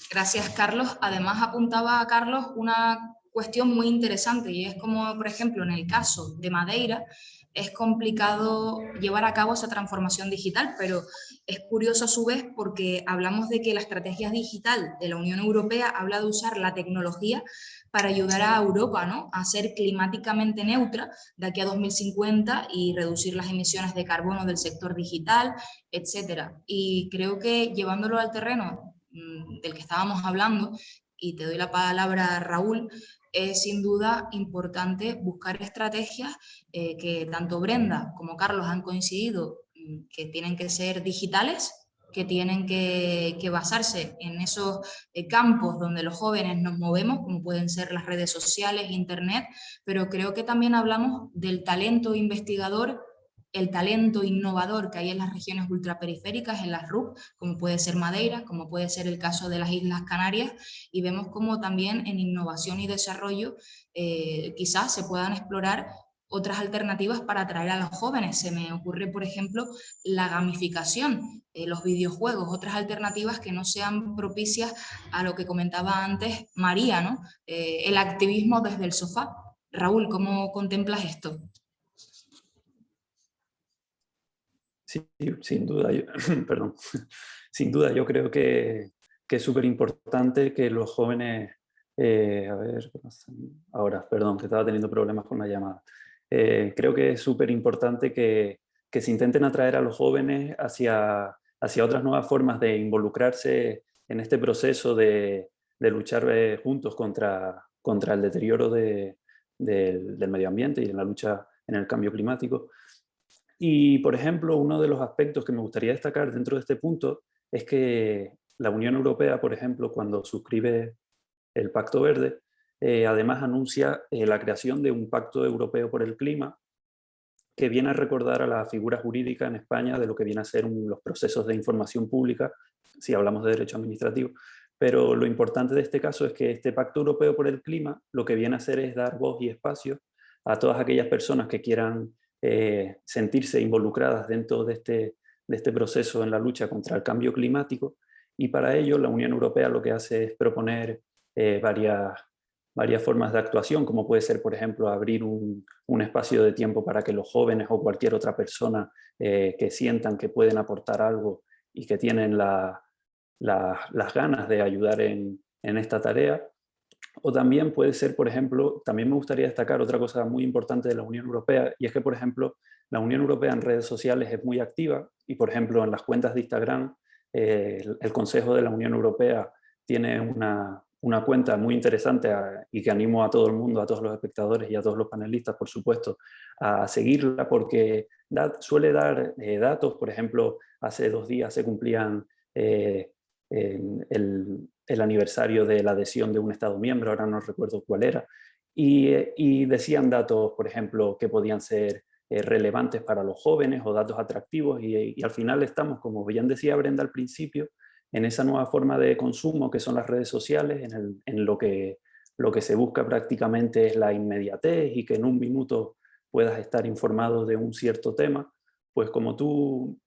Gracias, Carlos. Además, apuntaba a Carlos una cuestión muy interesante, y es como, por ejemplo, en el caso de Madeira, es complicado llevar a cabo esa transformación digital, pero es curioso a su vez porque hablamos de que la estrategia digital de la Unión Europea habla de usar la tecnología para ayudar a Europa, ¿no?, a ser climáticamente neutra de aquí a 2050 y reducir las emisiones de carbono del sector digital, etcétera. Y creo que llevándolo al terreno del que estábamos hablando, y te doy la palabra, Raúl, es sin duda importante buscar estrategias que tanto Brenda como Carlos han coincidido que tienen que ser digitales, que tienen que basarse en esos campos donde los jóvenes nos movemos, como pueden ser las redes sociales, internet, pero creo que también hablamos del talento investigador, el talento innovador que hay en las regiones ultraperiféricas, en las RUP, como puede ser Madeira, como puede ser el caso de las Islas Canarias, y vemos como también en innovación y desarrollo quizás se puedan explorar otras alternativas para atraer a los jóvenes. Se me ocurre, por ejemplo, la gamificación, los videojuegos, otras alternativas que no sean propicias a lo que comentaba antes María, ¿no? El activismo desde el sofá. Raúl, ¿cómo contemplas esto? Sí, sin duda, perdón, sin duda yo creo que es súper importante que los jóvenes, a ver, ahora, perdón, que estaba teniendo problemas con la llamada. Creo que es súper importante que se intenten atraer a los jóvenes hacia otras nuevas formas de involucrarse en este proceso de luchar juntos contra el deterioro del medio ambiente y en la lucha en el cambio climático. Y, por ejemplo, uno de los aspectos que me gustaría destacar dentro de este punto es que la Unión Europea, por ejemplo, cuando suscribe el Pacto Verde, además anuncia la creación de un Pacto Europeo por el Clima que viene a recordar a la figura jurídica en España de lo que viene a ser los procesos de información pública, si hablamos de derecho administrativo. Pero lo importante de este caso es que este Pacto Europeo por el Clima lo que viene a hacer es dar voz y espacio a todas aquellas personas que quieran sentirse involucradas dentro de este proceso en la lucha contra el cambio climático, y para ello la Unión Europea lo que hace es proponer varias formas de actuación, como puede ser, por ejemplo, abrir un espacio de tiempo para que los jóvenes o cualquier otra persona que sientan que pueden aportar algo y que tienen las ganas de ayudar en esta tarea. O también puede ser, por ejemplo, también me gustaría destacar otra cosa muy importante de la Unión Europea, y es que, por ejemplo, la Unión Europea en redes sociales es muy activa, y, por ejemplo, en las cuentas de Instagram, el Consejo de la Unión Europea tiene una cuenta muy interesante y que animo a todo el mundo, a todos los espectadores y a todos los panelistas, por supuesto, a seguirla, porque suele dar datos. Por ejemplo, hace 2 días se cumplían el aniversario de la adhesión de un Estado miembro, ahora no recuerdo cuál era, y decían datos, por ejemplo, que podían ser relevantes para los jóvenes o datos atractivos, y al final estamos, como bien decía Brenda al principio, en esa nueva forma de consumo que son las redes sociales, en lo que se busca prácticamente es la inmediatez y que en un minuto puedas estar informado de un cierto tema. Pues como tú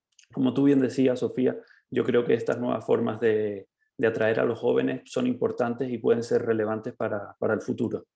bien decías, Sofía, yo creo que estas nuevas formas de atraer a los jóvenes son importantes y pueden ser relevantes para el futuro.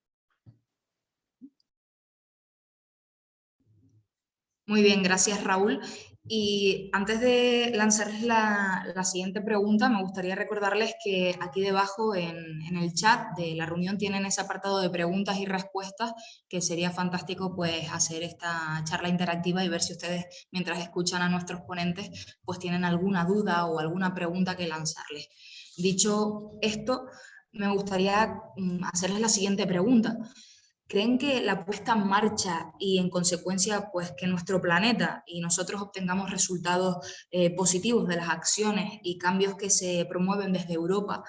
Muy bien, gracias, Raúl. Y antes de lanzarles la siguiente pregunta, me gustaría recordarles que aquí debajo en el chat de la reunión tienen ese apartado de preguntas y respuestas, que sería fantástico pues hacer esta charla interactiva y ver si ustedes, mientras escuchan a nuestros ponentes, pues tienen alguna duda o alguna pregunta que lanzarles. Dicho esto, me gustaría hacerles la siguiente pregunta. ¿Creen que la puesta en marcha y en consecuencia pues que nuestro planeta y nosotros obtengamos resultados positivos de las acciones y cambios que se promueven desde Europa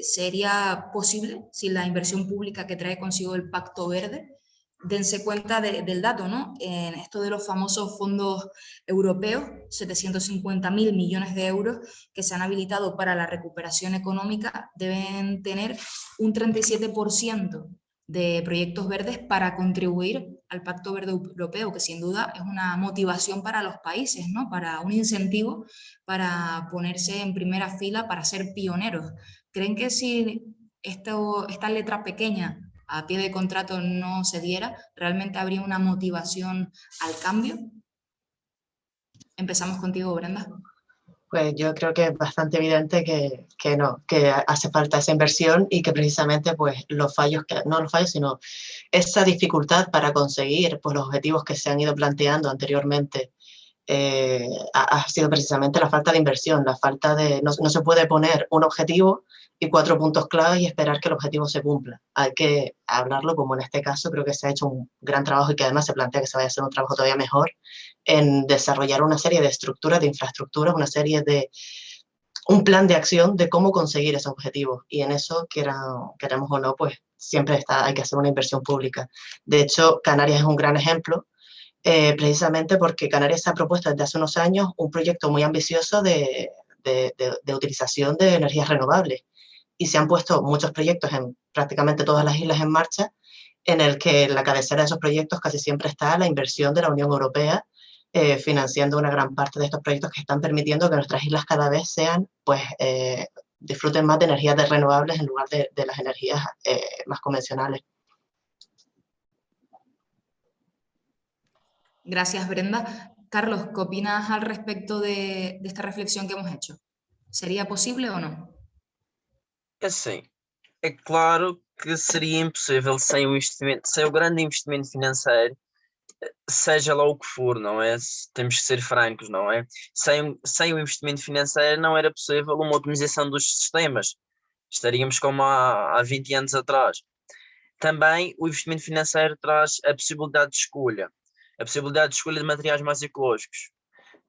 sería posible sin la inversión pública que trae consigo el Pacto Verde? dense cuenta del dato, ¿no? En esto de los famosos fondos europeos, 750.000 millones de euros que se han habilitado para la recuperación económica, deben tener un 37% de proyectos verdes para contribuir al Pacto Verde Europeo, que sin duda es una motivación para los países, ¿no? Para un incentivo para ponerse en primera fila, para ser pioneros. ¿Creen que si esta letra pequeña a pie de contrato no se diera, realmente habría una motivación al cambio? Empezamos contigo, Brenda. Pues yo creo que es bastante evidente que no, que hace falta esa inversión y que precisamente pues los fallos, no los fallos, sino esa dificultad para conseguir pues, los objetivos que se han ido planteando anteriormente ha sido precisamente la falta de inversión, la falta de, no se puede poner un objetivo y 4 puntos clave y esperar que el objetivo se cumpla. Hay que hablarlo, como en este caso creo que se ha hecho un gran trabajo y que además se plantea que se vaya a hacer un trabajo todavía mejor en desarrollar una serie de estructuras, de infraestructuras, un plan de acción de cómo conseguir esos objetivos. Y en eso, queramos o no, pues siempre hay que hacer una inversión pública. De hecho, Canarias es un gran ejemplo, precisamente porque Canarias se ha propuesto desde hace unos años un proyecto muy ambicioso de utilización de energías renovables. Y se han puesto muchos proyectos en prácticamente todas las islas en marcha, en el que en la cabecera de esos proyectos casi siempre está la inversión de la Unión Europea, financiando una gran parte de estos proyectos que están permitiendo que nuestras islas cada vez sean, pues, disfruten más de energías renovables en lugar de las energías más convencionales. Gracias, Brenda. Carlos, ¿qué opinas al respecto de esta reflexión que hemos hecho? ¿Sería posible o no? Assim, é claro que seria impossível sem o investimento, sem o grande investimento financeiro, seja lá o que for, não é? Temos que ser francos, não é? Sem o investimento financeiro não era possível uma otimização dos sistemas. Estaríamos como há 20 anos atrás. Também o investimento financeiro traz a possibilidade de escolha de materiais mais ecológicos.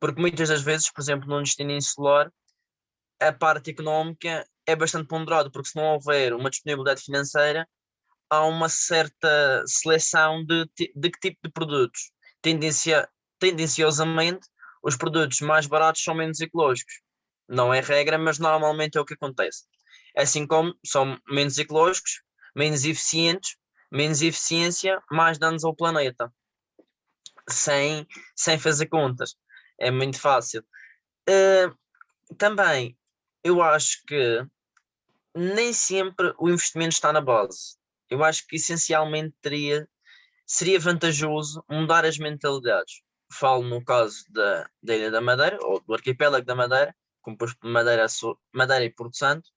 Porque muitas das vezes, por exemplo, no destino insular, a parte económica é bastante ponderada, porque se não houver uma disponibilidade financeira, há uma certa seleção de que tipo de produtos. Tendenciosamente, os produtos mais baratos são menos ecológicos. Não é regra, mas normalmente é o que acontece. Assim como são menos ecológicos, menos eficientes, menos eficiência, mais danos ao planeta. Sem fazer contas. É muito fácil. Também, eu acho que nem sempre o investimento está na base. Eu acho que essencialmente seria vantajoso mudar as mentalidades. Falo no caso da Ilha da Madeira, ou do arquipélago da Madeira, composto por Madeira e Porto Santo,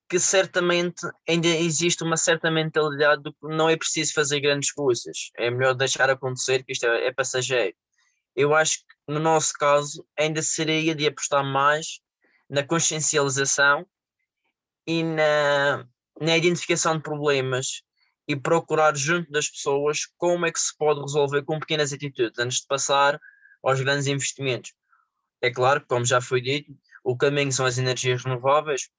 que certamente ainda existe uma certa mentalidade de que não é preciso fazer grandes coisas. É melhor deixar acontecer, que isto é passageiro. Eu acho que no nosso caso ainda seria de apostar mais na consciencialização e na identificação de problemas e procurar junto das pessoas como é que se pode resolver com pequenas atitudes antes de passar aos grandes investimentos. É claro que, como já foi dito, o caminho são as energias renováveis,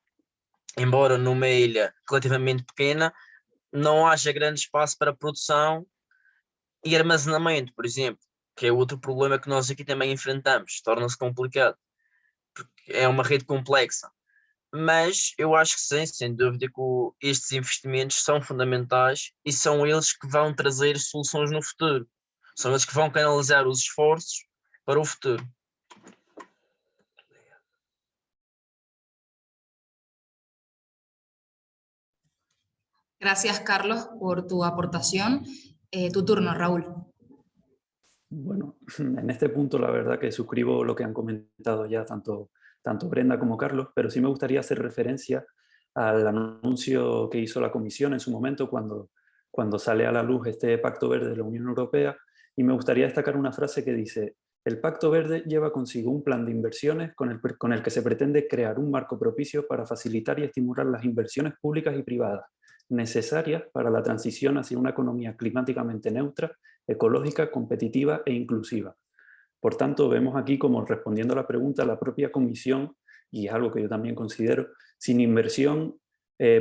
embora numa ilha relativamente pequena não haja grande espaço para produção e armazenamento, por exemplo, que é outro problema que nós aqui também enfrentamos. Torna-se complicado, porque é uma rede complexa. Mas eu acho que sim, sem dúvida que estes investimentos são fundamentais e são eles que vão trazer soluções no futuro. São eles que vão canalizar os esforços para o futuro. Gracias, Carlos, por tu aportación. Tu turno, Raúl. Bueno, en este punto la verdad que suscribo lo que han comentado ya tanto Brenda como Carlos, pero sí me gustaría hacer referencia al anuncio que hizo la Comisión en su momento cuando sale a la luz este Pacto Verde de la Unión Europea, y me gustaría destacar una frase que dice: el Pacto Verde lleva consigo un plan de inversiones con el que se pretende crear un marco propicio para facilitar y estimular las inversiones públicas y privadas necesarias para la transición hacia una economía climáticamente neutra, ecológica, competitiva e inclusiva. Por tanto, vemos aquí como, respondiendo a la pregunta, la propia Comisión, y es algo que yo también considero, sin inversión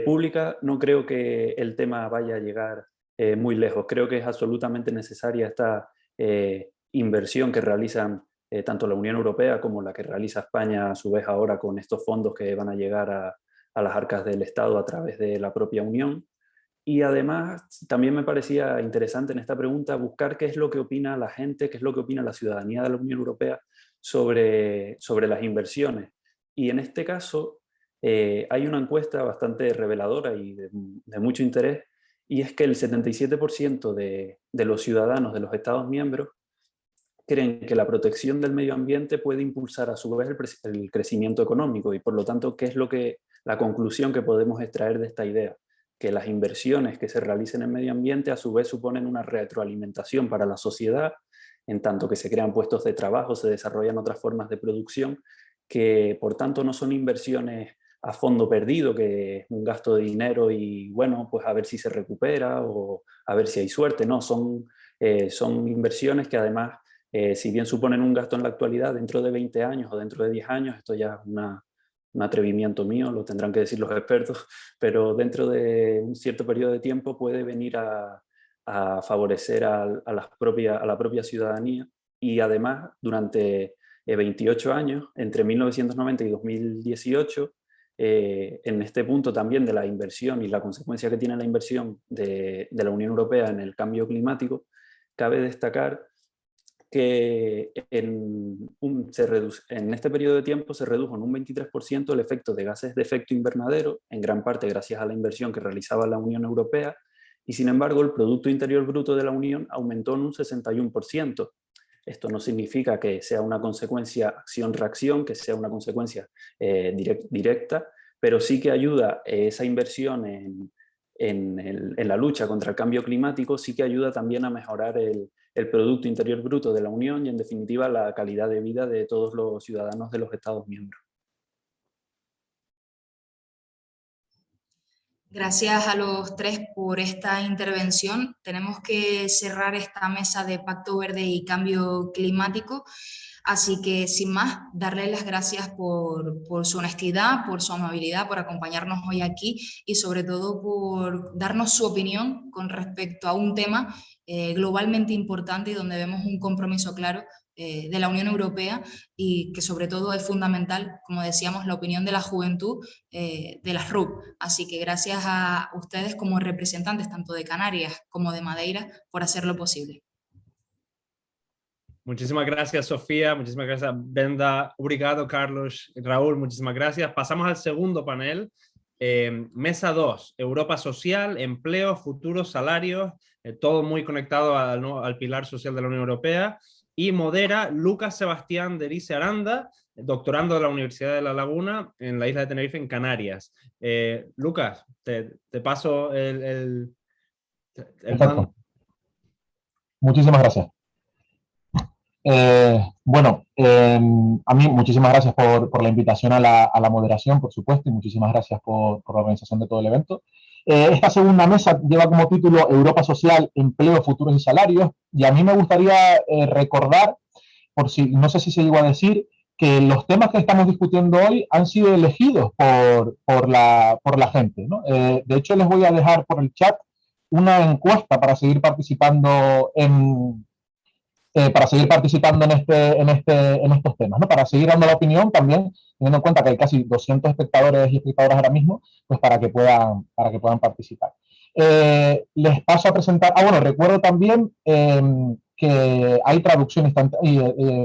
pública no creo que el tema vaya a llegar muy lejos. Creo que es absolutamente necesaria esta inversión que realizan tanto la Unión Europea como la que realiza España a su vez ahora con estos fondos que van a llegar a las arcas del Estado a través de la propia Unión. Y además también me parecía interesante en esta pregunta buscar qué es lo que opina la gente, qué es lo que opina la ciudadanía de la Unión Europea sobre las inversiones. Y en este caso hay una encuesta bastante reveladora y de mucho interés, y es que el 77% de los ciudadanos de los Estados miembros creen que la protección del medio ambiente puede impulsar a su vez el crecimiento económico, y por lo tanto, ¿qué es la conclusión que podemos extraer de esta idea? Que las inversiones que se realicen en medio ambiente a su vez suponen una retroalimentación para la sociedad, en tanto que se crean puestos de trabajo, se desarrollan otras formas de producción, que por tanto no son inversiones a fondo perdido, que es un gasto de dinero y bueno, pues a ver si se recupera o a ver si hay suerte. No, son inversiones que además, si bien suponen un gasto en la actualidad, dentro de 20 años o dentro de 10 años, esto ya es un atrevimiento mío, lo tendrán que decir los expertos, pero dentro de un cierto periodo de tiempo puede venir a favorecer a la propia ciudadanía. Y además, durante 28 años, entre 1990 y 2018, en este punto también de la inversión y la consecuencia que tiene la inversión de la Unión Europea en el cambio climático, cabe destacar que en este periodo de tiempo se redujo en un 23% el efecto de gases de efecto invernadero, en gran parte gracias a la inversión que realizaba la Unión Europea, y sin embargo el Producto Interior Bruto de la Unión aumentó en un 61%. Esto no significa que sea una consecuencia acción-reacción, que sea una consecuencia directa, pero sí que ayuda esa inversión en la lucha contra el cambio climático, sí que ayuda también a mejorar el Producto Interior Bruto de la Unión y, en definitiva, la calidad de vida de todos los ciudadanos de los Estados miembros. Gracias a los tres por esta intervención. Tenemos que cerrar esta mesa de Pacto Verde y Cambio Climático. Así que, sin más, darles las gracias por su honestidad, por su amabilidad, por acompañarnos hoy aquí y sobre todo por darnos su opinión con respecto a un tema globalmente importante y donde vemos un compromiso claro de la Unión Europea y que sobre todo es fundamental, como decíamos, la opinión de la juventud de las RUP. Así que gracias a ustedes como representantes tanto de Canarias como de Madeira por hacerlo posible. Muchísimas gracias, Sofía. Muchísimas gracias, Brenda. Obrigado, Carlos. Raúl, muchísimas gracias. Pasamos al segundo panel. Mesa 2, Europa Social, Empleo, Futuros, Salarios, todo muy conectado al pilar social de la Unión Europea. Y modera Lucas Sebastián de Erice Aranda, doctorando de la Universidad de La Laguna en la isla de Tenerife, en Canarias. Lucas, te paso el mando. Muchísimas gracias. A mí muchísimas gracias por la invitación a la moderación, por supuesto, y muchísimas gracias por la organización de todo el evento. Esta segunda mesa lleva como título Europa Social, Empleo, Futuros y Salarios, y a mí me gustaría recordar, no sé si se llegó a decir, que los temas que estamos discutiendo hoy han sido elegidos por la gente, ¿no? De hecho, les voy a dejar por el chat una encuesta para seguir participando en estos temas, ¿no? Para seguir dando la opinión también, teniendo en cuenta que hay casi 200 espectadores y espectadoras ahora mismo, pues para que puedan participar. Les paso a presentar, recuerdo también que hay traducción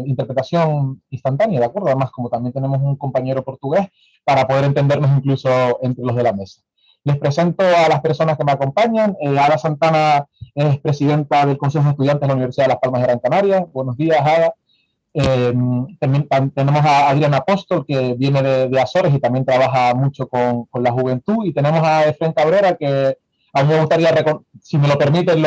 interpretación instantánea, ¿de acuerdo? Además, como también tenemos un compañero portugués, para poder entendernos incluso entre los de la mesa. Les presento a las personas que me acompañan. Ada Santana es presidenta del Consejo de Estudiantes de la Universidad de Las Palmas de Gran Canaria. Buenos días, Ada. También tenemos a Adrián Apóstol, que viene de Azores y también trabaja mucho con la juventud. Y tenemos a Efren Cabrera, que a mí me gustaría, si me lo permiten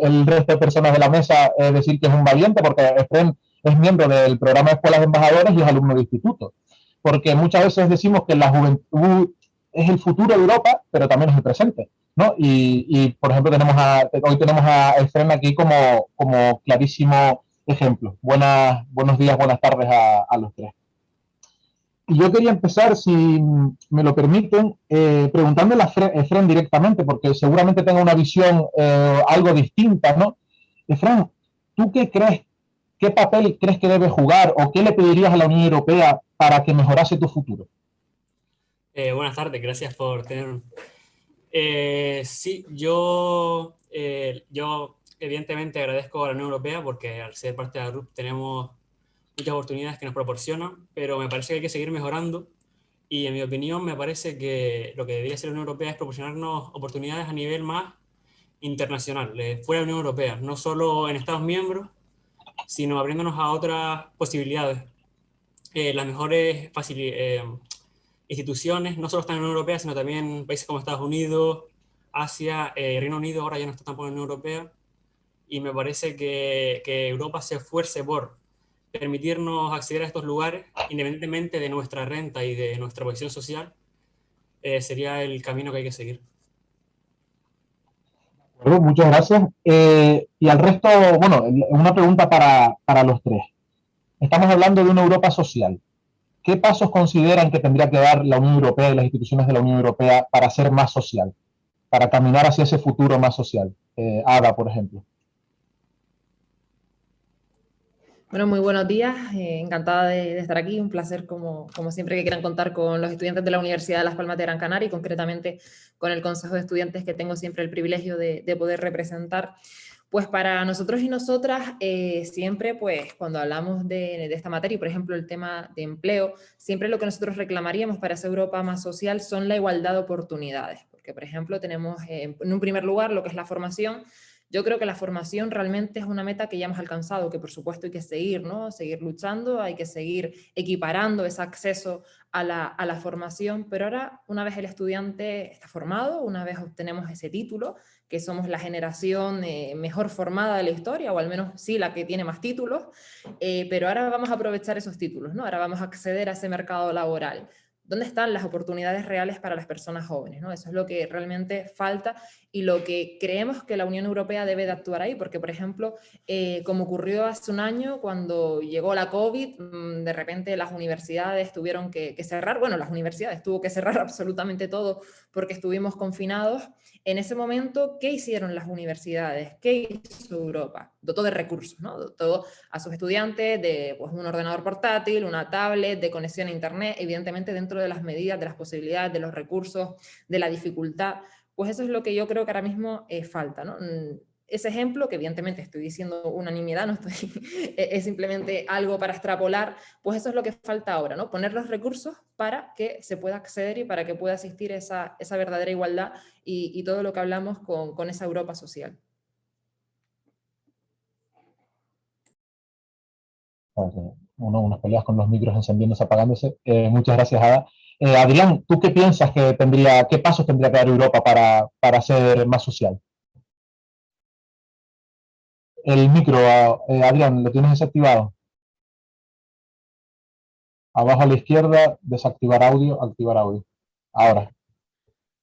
el resto de personas de la mesa, decir que es un valiente, porque Efren es miembro del programa de Escuelas de Embajadores y es alumno de instituto. Porque muchas veces decimos que la juventud es el futuro de Europa, pero también es el presente, ¿no? Y por ejemplo, hoy tenemos a Efren aquí como clarísimo ejemplo. Buenos días, buenas tardes a los tres. Y yo quería empezar, si me lo permiten, preguntándole a Efren directamente, porque seguramente tenga una visión algo distinta, ¿no? Efren, ¿tú qué crees? ¿Qué papel crees que debe jugar o qué le pedirías a la Unión Europea para que mejorase tu futuro? Buenas tardes, gracias por tenerme. Sí, yo evidentemente agradezco a la Unión Europea porque al ser parte de la RUP tenemos muchas oportunidades que nos proporcionan, pero me parece que hay que seguir mejorando y en mi opinión me parece que lo que debería hacer la Unión Europea es proporcionarnos oportunidades a nivel más internacional, fuera de la Unión Europea, no solo en Estados miembros, sino abriéndonos a otras posibilidades. Las mejores instituciones no solo están en la Unión Europea, sino también países como Estados Unidos, Asia, Reino Unido ahora ya no está tampoco en la Unión Europea, y me parece que Europa se esfuerce por permitirnos acceder a estos lugares, independientemente de nuestra renta y de nuestra posición social, sería el camino que hay que seguir. Bueno, muchas gracias. Y al resto, bueno, una pregunta para los tres. Estamos hablando de una Europa social. ¿Qué pasos consideran que tendría que dar la Unión Europea y las instituciones de la Unión Europea para ser más social, para caminar hacia ese futuro más social? Ada, por ejemplo. Bueno, muy buenos días. Encantada de estar aquí. Un placer, como siempre, que quieran contar con los estudiantes de la Universidad de Las Palmas de Gran Canaria y concretamente con el Consejo de Estudiantes que tengo siempre el privilegio de poder representar. Pues para nosotros y nosotras, siempre pues cuando hablamos de esta materia, y por ejemplo el tema de empleo, siempre lo que nosotros reclamaríamos para esa Europa más social son la igualdad de oportunidades. Porque, por ejemplo, tenemos en un primer lugar lo que es la formación. Yo creo que la formación realmente es una meta que ya hemos alcanzado, que por supuesto hay que seguir, ¿no? Seguir luchando, hay que seguir equiparando ese acceso a la formación, pero ahora, una vez el estudiante está formado, una vez obtenemos ese título, que somos la generación mejor formada de la historia, o al menos sí la que tiene más títulos, pero ahora vamos a aprovechar esos títulos, ¿no? Ahora vamos a acceder a ese mercado laboral. ¿Dónde están las oportunidades reales para las personas jóvenes, ¿no? Eso es lo que realmente falta y lo que creemos que la Unión Europea debe de actuar ahí, porque, por ejemplo, como ocurrió hace un año cuando llegó la COVID, de repente las universidades tuvieron que cerrar, bueno, las universidades tuvo que cerrar absolutamente todo porque estuvimos confinados. En ese momento, ¿qué hicieron las universidades? ¿Qué hizo Europa? Dotó de recursos, ¿no? Dotó a sus estudiantes de pues, un ordenador portátil, una tablet, de conexión a internet, evidentemente dentro de las medidas, de las posibilidades, de los recursos, de la dificultad. Pues eso es lo que yo creo que ahora mismo falta, ¿no? Ese ejemplo, que evidentemente estoy diciendo una nimiedad, no estoy, es simplemente algo para extrapolar, pues eso es lo que falta ahora, ¿no? Poner los recursos para que se pueda acceder y para que pueda existir esa verdadera igualdad y todo lo que hablamos con esa Europa social. Unas peleas con los micros encendiéndose, apagándose. Muchas gracias, Ada. Adrián, ¿tú qué piensas qué pasos tendría que dar Europa para ser más social? El micro, Adrián, ¿lo tienes desactivado? Abajo a la izquierda, desactivar audio, activar audio. Ahora.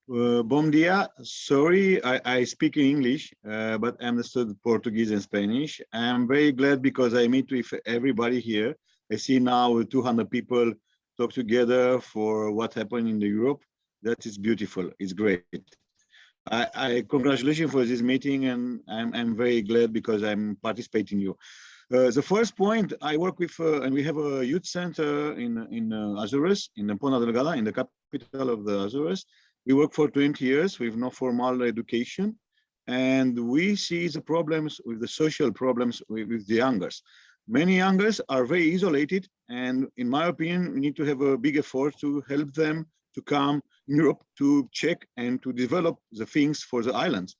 Bom dia. Sorry, I speak in English, but I understood Portuguese and Spanish. I'm very glad because I meet with everybody here. I see now 200 people talk together for what happened in Europe. That is beautiful. It's great. I congratulations for this meeting, and I'm very glad because I'm participating in you. The first point, I work with, and we have a youth center in Azores, in Ponta Delgada, in the capital of the Azores. We work for 20 years with no formal education, and we see the problems with the social problems with the youngers. Many youngers are very isolated, and in my opinion, we need to have a big effort to help them to come in Europe to check and to develop the things for the islands.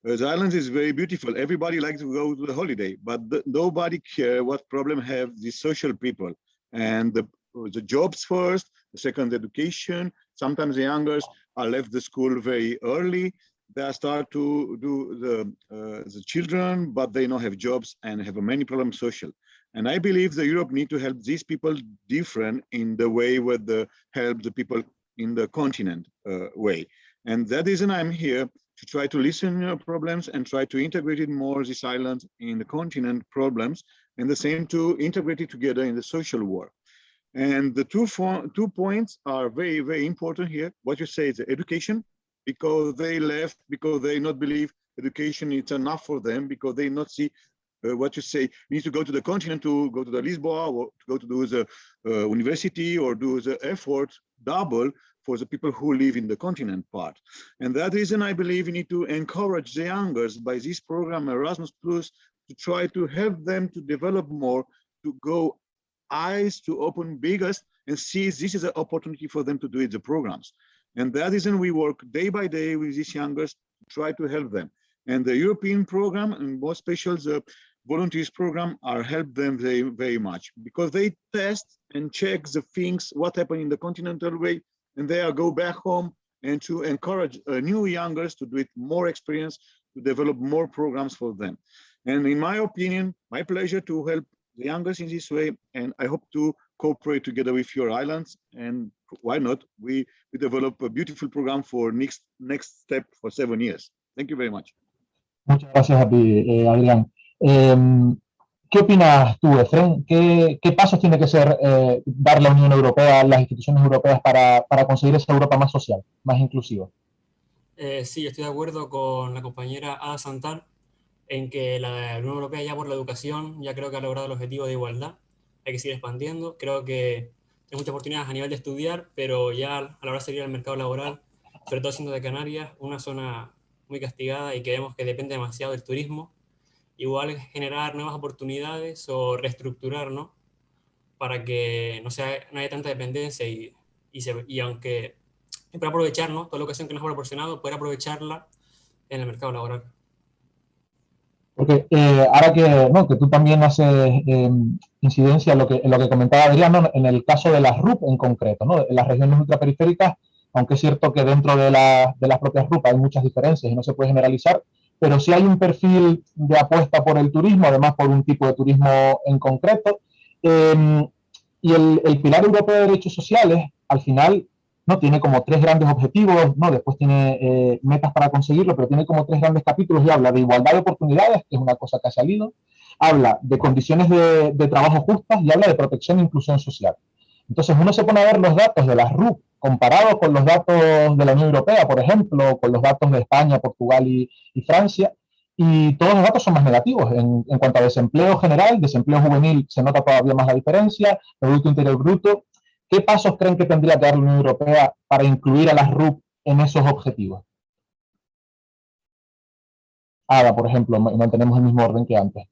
The islands is very beautiful. Everybody likes to go to the holiday, but nobody care what problem have these social people. And the jobs first, the second education. Sometimes the youngers are left the school very early. They start to do the children, but they don't have jobs and have many problems social. And I believe that Europe need to help these people different in the way where they help the people in the continent way. And that reason I'm here to try to listen to problems and try to integrate it more these islands in the continent problems, and the same to integrate it together in the social work. And the two points are very, very important here. What you say is education, because they left, because they not believe education is enough for them, because they not see what you say, you need to go to the continent, to go to the Lisboa, or to go to do the university, or do the effort double for the people who live in the continent part. And that reason, I believe we need to encourage the youngers by this program, Erasmus Plus, to try to help them to develop more, to go eyes to open biggest and see this is an opportunity for them to do it, the programs. And that reason we work day by day with these youngers to try to help them. And the European program, and more special the volunteers program, are help them very, very much, because they test and check the things, what happened in the continental way, and they go back home and to encourage new youngers to do it more experience, to develop more programs for them. And in my opinion, my pleasure to help the youngers in this way, and I hope to cooperate together with your islands, and why not, we develop a beautiful program for next step for 7 years. Thank you very much. Muchas gracias a ti, Adrián. ¿Qué opinas tú, Efrén? ¿Qué pasos tiene que dar la Unión Europea, las instituciones europeas para conseguir esa Europa más social, más inclusiva? Sí, estoy de acuerdo con la compañera Ada Santal en que la Unión Europea ya por la educación ya creo que ha logrado el objetivo de igualdad. Hay que seguir expandiendo. Creo que hay muchas oportunidades a nivel de estudiar, pero ya a la hora de salir al mercado laboral, sobre todo siendo de Canarias, una zona muy castigada y que vemos que depende demasiado del turismo, igual generar nuevas oportunidades o reestructurar, ¿no? Para que no haya tanta dependencia y aunque para aprovechar, ¿no?, toda la educación que nos ha proporcionado, poder aprovecharla en el mercado laboral. Porque ahora que tú también haces incidencia en lo que comentaba Adrián, ¿no?, en el caso de las RUP en concreto, ¿no?, en las regiones ultraperiféricas, aunque es cierto que dentro de las propias RUP hay muchas diferencias y no se puede generalizar, pero sí hay un perfil de apuesta por el turismo, además por un tipo de turismo en concreto, y el Pilar Europeo de Derechos Sociales, al final, ¿no?, tiene como 3 grandes objetivos, ¿no?, después tiene metas para conseguirlo, pero tiene como 3 grandes capítulos y habla de igualdad de oportunidades, que es una cosa que ha salido, habla de condiciones de trabajo justas y habla de protección e inclusión social. Entonces uno se pone a ver los datos de las RUP comparados con los datos de la Unión Europea, por ejemplo, con los datos de España, Portugal y Francia, y todos los datos son más negativos. En cuanto a desempleo general, desempleo juvenil, se nota todavía más la diferencia, Producto Interior Bruto. ¿Qué pasos creen que tendría que dar la Unión Europea para incluir a las RUP en esos objetivos? Ada, por ejemplo, mantenemos el mismo orden que antes.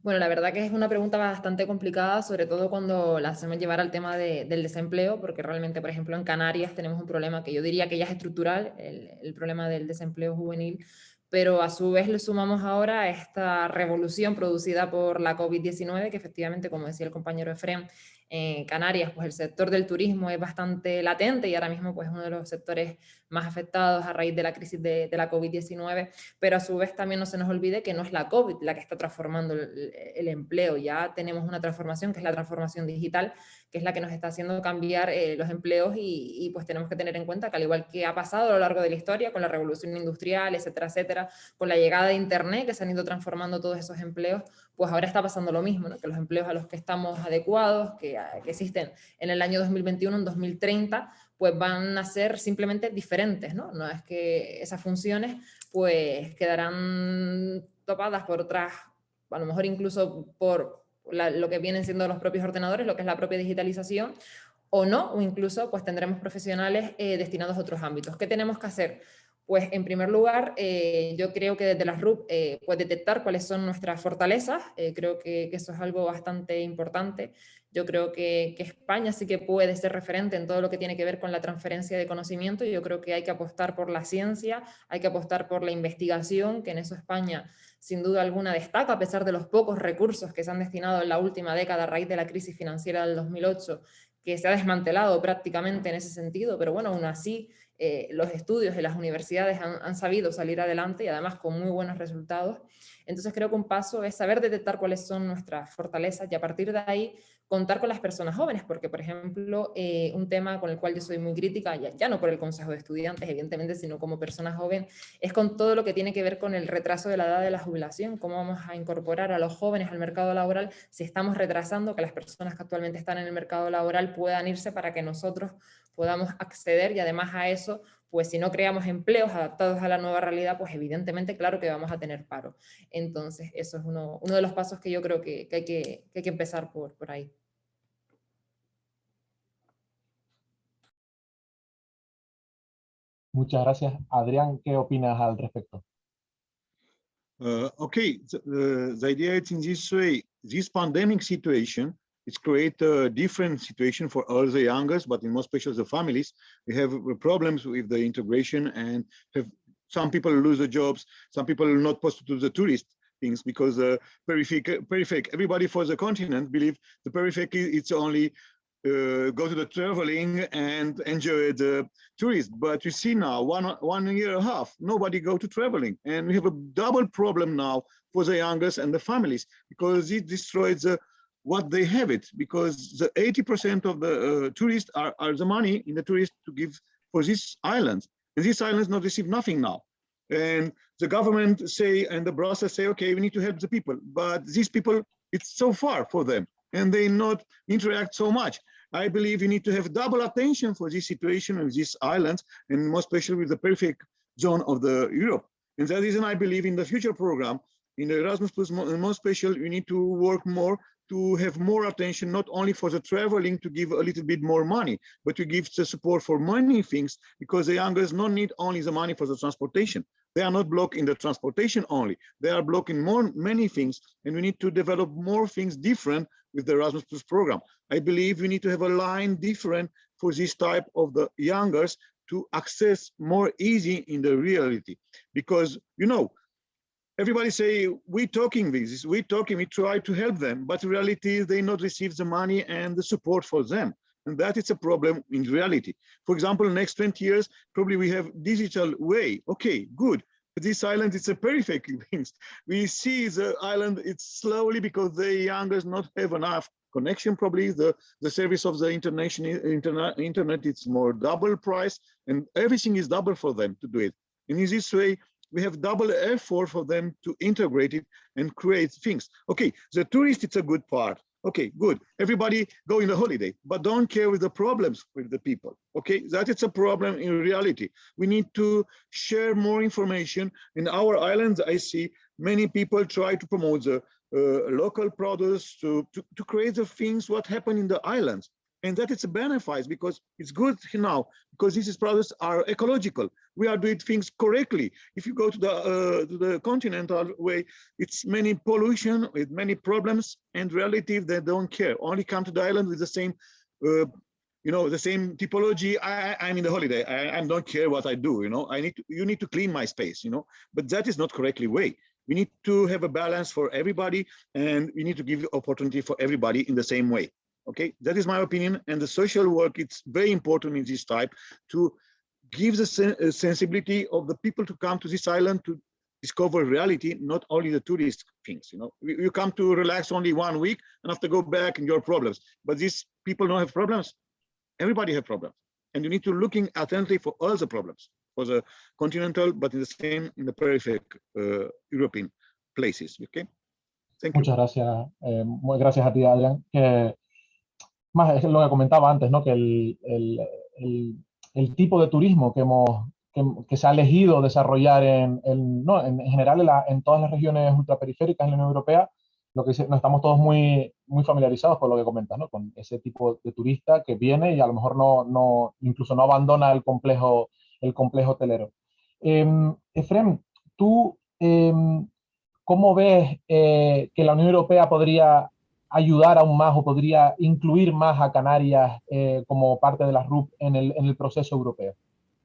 Bueno, la verdad que es una pregunta bastante complicada, sobre todo cuando la hacemos llevar al tema del desempleo, porque realmente, por ejemplo, en Canarias tenemos un problema que yo diría que ya es estructural, el problema del desempleo juvenil, pero a su vez le sumamos ahora esta revolución producida por la COVID-19, que efectivamente, como decía el compañero Efrén, en Canarias, pues el sector del turismo es bastante latente y ahora mismo pues uno de los sectores más afectados a raíz de la crisis de la COVID-19, pero a su vez también no se nos olvide que no es la COVID la que está transformando el empleo, ya tenemos una transformación que es la transformación digital, que es la que nos está haciendo cambiar los empleos y pues tenemos que tener en cuenta que al igual que ha pasado a lo largo de la historia con la revolución industrial, etcétera, etcétera, con la llegada de Internet que se han ido transformando todos esos empleos, pues ahora está pasando lo mismo, ¿no?, que los empleos a los que estamos adecuados, que existen en el año 2021, en 2030, pues van a ser simplemente diferentes, ¿no? No es que esas funciones pues quedarán topadas por otras, a lo mejor incluso por lo que vienen siendo los propios ordenadores, lo que es la propia digitalización, o no, o incluso pues tendremos profesionales destinados a otros ámbitos. ¿Qué tenemos que hacer? Pues en primer lugar, yo creo que desde las RUP pues detectar cuáles son nuestras fortalezas, creo que eso es algo bastante importante. Yo creo que España sí que puede ser referente en todo lo que tiene que ver con la transferencia de conocimiento y yo creo que hay que apostar por la ciencia, hay que apostar por la investigación, que en eso España sin duda alguna destaca, a pesar de los pocos recursos que se han destinado en la última década a raíz de la crisis financiera del 2008, que se ha desmantelado prácticamente en ese sentido, pero bueno, aún así los estudios de las universidades han sabido salir adelante y además con muy buenos resultados. Entonces creo que un paso es saber detectar cuáles son nuestras fortalezas y a partir de ahí contar con las personas jóvenes, porque, por ejemplo, un tema con el cual yo soy muy crítica, ya no por el Consejo de Estudiantes, evidentemente, sino como persona joven, es con todo lo que tiene que ver con el retraso de la edad de la jubilación, cómo vamos a incorporar a los jóvenes al mercado laboral si estamos retrasando que las personas que actualmente están en el mercado laboral puedan irse para que nosotros podamos acceder, y además a eso, pues si no creamos empleos adaptados a la nueva realidad, pues evidentemente, claro que vamos a tener paro. Entonces, eso es uno de los pasos que yo creo que hay que empezar por ahí. Muchas gracias. Adrián, ¿qué opinas al respecto? Okay, the idea is in this way, this pandemic situation, it's create a different situation for all the youngest, but in most especially the families. We have problems with the integration and have some people lose their jobs, some people are not supposed to do the tourist things because peripheral, everybody for the continent believe the peripheral it's only go to the traveling and enjoy the tourism. But you see now, one year and a half, nobody go to traveling. And we have a double problem now for the youngest and the families, because it destroys what they have it, because the 80% of the tourists are the money in the tourists to give for these islands. And these islands not receive nothing now. And the government say, and the Brussels say, okay, we need to help the people. But these people, it's so far for them, and they not interact so much. I believe you need to have double attention for this situation with these islands, and more especially with the peripheral zone of the Europe. And that reason I believe in the future program, in the Erasmus Plus, more special, you need to work more to have more attention, not only for the traveling to give a little bit more money, but to give the support for many things, because the youngers don't need only the money for the transportation. They are not blocked in the transportation only. They are blocked in many things, and we need to develop more things different with the Erasmus Plus program. I believe we need to have a line different for this type of the youngers to access more easy in the reality. Because, you know, everybody say, we talking this, we try to help them, but in reality, they not receive the money and the support for them. And that is a problem in reality. For example, next 20 years, probably we have digital way. Okay, good. But this island, it's a perfect things. We see the island, it's slowly because the youngers not have enough connection. Probably the service of the internet, it's more double price, and everything is double for them to do it. And in this way, we have double effort for them to integrate it and create things. Okay, the tourist, it's a good part. Okay, good. Everybody go in a holiday, but don't care with the problems with the people. Okay, that is a problem in reality. We need to share more information. In our islands, I see many people try to promote the local products to create the things what happen in the islands. And that it's a benefit because it's good now, because these products are ecological. We are doing things correctly. If you go to the continental way, it's many pollution with many problems, and reality they don't care. Only come to the island with the same, you know, the same typology. I'm in the holiday. I don't care what I do. You know, you need to clean my space. You know, but that is not correctly way. We need to have a balance for everybody, and we need to give opportunity for everybody in the same way. Okay, that is my opinion. And the social work, it's very important in this type to give the sensibility of the people to come to this island to discover reality, not only the tourist things. You know, you come to relax only 1 week and have to go back and your problems. But these people don't have problems. Everybody have problems, and you need to looking attentively for all the problems for the continental, but in the same in the peripheral European places. Okay. Thank you. Muchas gracias. Muy gracias a ti, Adrián. Más es lo que comentaba antes, ¿no? Que el tipo de turismo que se ha elegido desarrollar en general en todas las regiones ultraperiféricas de la Unión Europea, lo que no estamos todos muy familiarizados con lo que comentas, ¿no? Con ese tipo de turista que viene y a lo mejor incluso no abandona el complejo hotelero. Efrem, tú, ¿cómo ves que la Unión Europea podría ayudar aún más o podría incluir más a Canarias como parte de la RUP en el proceso europeo?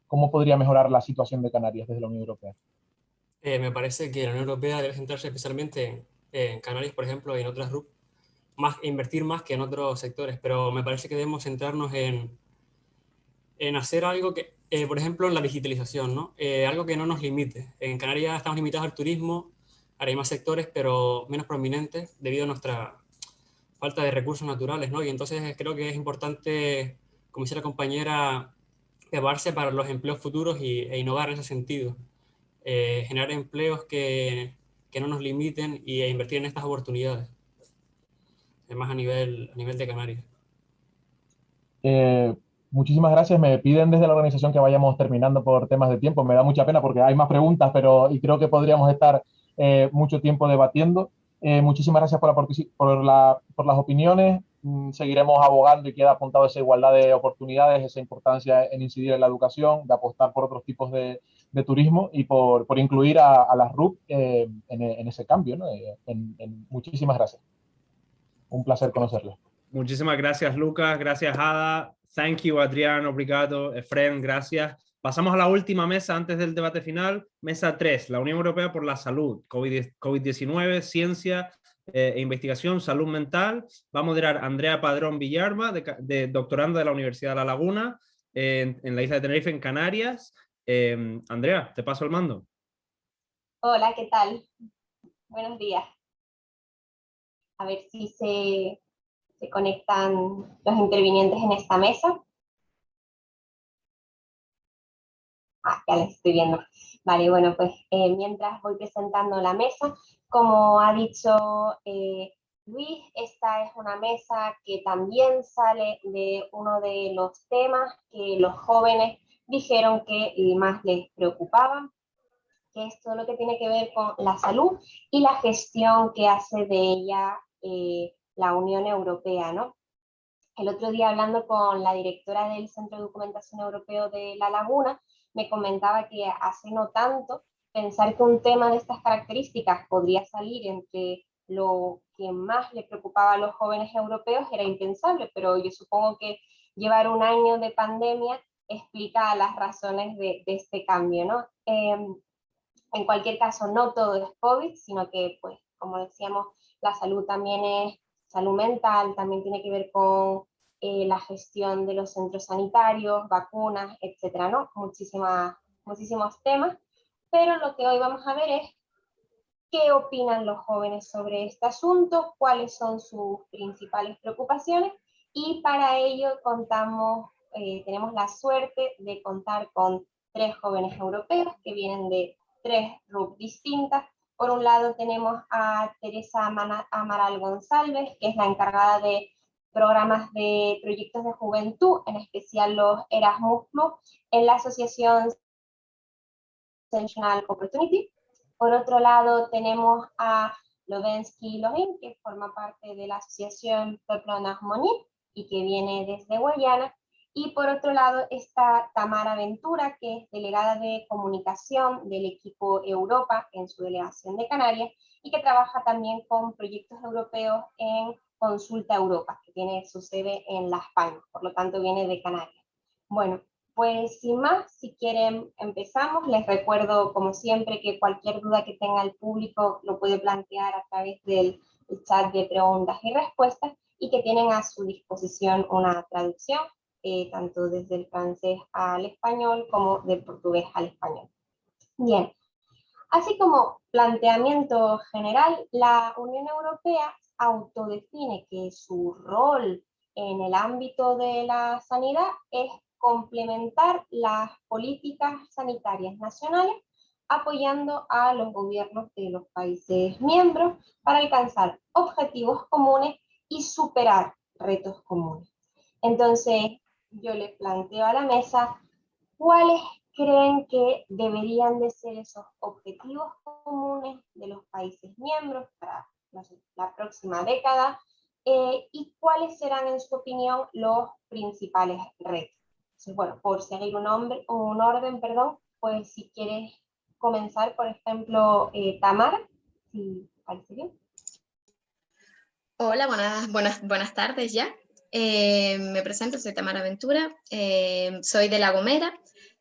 ¿Cómo podría mejorar la situación de Canarias desde la Unión Europea? Me parece que la Unión Europea debe centrarse especialmente en Canarias, por ejemplo, y en otras RUP, invertir más que en otros sectores, pero me parece que debemos centrarnos en hacer algo que, por ejemplo, en la digitalización, ¿no? Algo que no nos limite. En Canarias estamos limitados al turismo, ahora hay más sectores, pero menos prominentes debido a nuestra falta de recursos naturales, ¿no? Y entonces creo que es importante, como dice la compañera, prepararse para los empleos futuros e innovar en ese sentido. Generar empleos que no nos limiten e invertir en estas oportunidades, además a nivel de Canarias. Muchísimas gracias. Me piden desde la organización que vayamos terminando por temas de tiempo. Me da mucha pena porque hay más preguntas, y creo que podríamos estar mucho tiempo debatiendo. Muchísimas gracias por las opiniones. Seguiremos abogando y queda apuntado esa igualdad de oportunidades, esa importancia en incidir en la educación, de apostar por otros tipos de turismo y por incluir a las RUP en ese cambio, ¿no? Muchísimas gracias. Un placer conocerles. Muchísimas gracias, Lucas. Gracias, Ada. Thank you, Adrián. Obrigado. Efren, gracias. Pasamos a la última mesa antes del debate final. Mesa 3, la Unión Europea por la Salud. COVID-19, ciencia e investigación, salud mental. Va a moderar Andrea Padrón Villarba, doctoranda de la Universidad de La Laguna, en la isla de Tenerife, en Canarias. Andrea, te paso el mando. Hola, ¿qué tal? Buenos días. A ver si se conectan los intervinientes en esta mesa. Ya les estoy viendo. Vale, bueno, pues mientras voy presentando la mesa, como ha dicho Luis, esta es una mesa que también sale de uno de los temas que los jóvenes dijeron que más les preocupaban, que es todo lo que tiene que ver con la salud y la gestión que hace de ella la Unión Europea, ¿no? El otro día, hablando con la directora del Centro de Documentación Europeo de La Laguna, me comentaba que hace no tanto pensar que un tema de estas características podría salir entre lo que más le preocupaba a los jóvenes europeos era impensable, pero yo supongo que llevar un año de pandemia explica las razones de este cambio, ¿no? En cualquier caso, no todo es COVID, sino que, pues, como decíamos, la salud también es salud mental, también tiene que ver con la gestión de los centros sanitarios, vacunas, etcétera, ¿no? Muchísimos temas, pero lo que hoy vamos a ver es qué opinan los jóvenes sobre este asunto, cuáles son sus principales preocupaciones, y para ello tenemos la suerte de contar con 3 jóvenes europeos que vienen de 3 RUP distintas. Por un lado tenemos a Teresa Amaral González, que es la encargada de programas de proyectos de juventud, en especial los Erasmus Plus, en la asociación Sensational Opportunity. Por otro lado tenemos a Lovensky Lohin, que forma parte de la asociación Peuple en Harmonie y que viene desde Guayana. Y por otro lado está Tamara Ventura, que es delegada de comunicación del equipo Europa en su delegación de Canarias y que trabaja también con proyectos europeos en Consulta Europa, que tiene su sede en Las Palmas, por lo tanto viene de Canarias. Bueno, pues sin más, si quieren empezamos. Les recuerdo, como siempre, que cualquier duda que tenga el público lo puede plantear a través del chat de preguntas y respuestas y que tienen a su disposición una traducción, tanto desde el francés al español como del portugués al español. Bien, así como planteamiento general, la Unión Europea autodefine que su rol en el ámbito de la sanidad es complementar las políticas sanitarias nacionales, apoyando a los gobiernos de los países miembros para alcanzar objetivos comunes y superar retos comunes. Entonces, yo les planteo a la mesa cuáles creen que deberían de ser esos objetivos comunes de los países miembros para la próxima década y cuáles serán, en su opinión, los principales retos. Entonces, bueno, por seguir un orden, pues si quieres comenzar, por ejemplo, Tamara, si parece bien. Hola, buenas tardes ya. Me presento, soy Tamara Ventura, soy de La Gomera,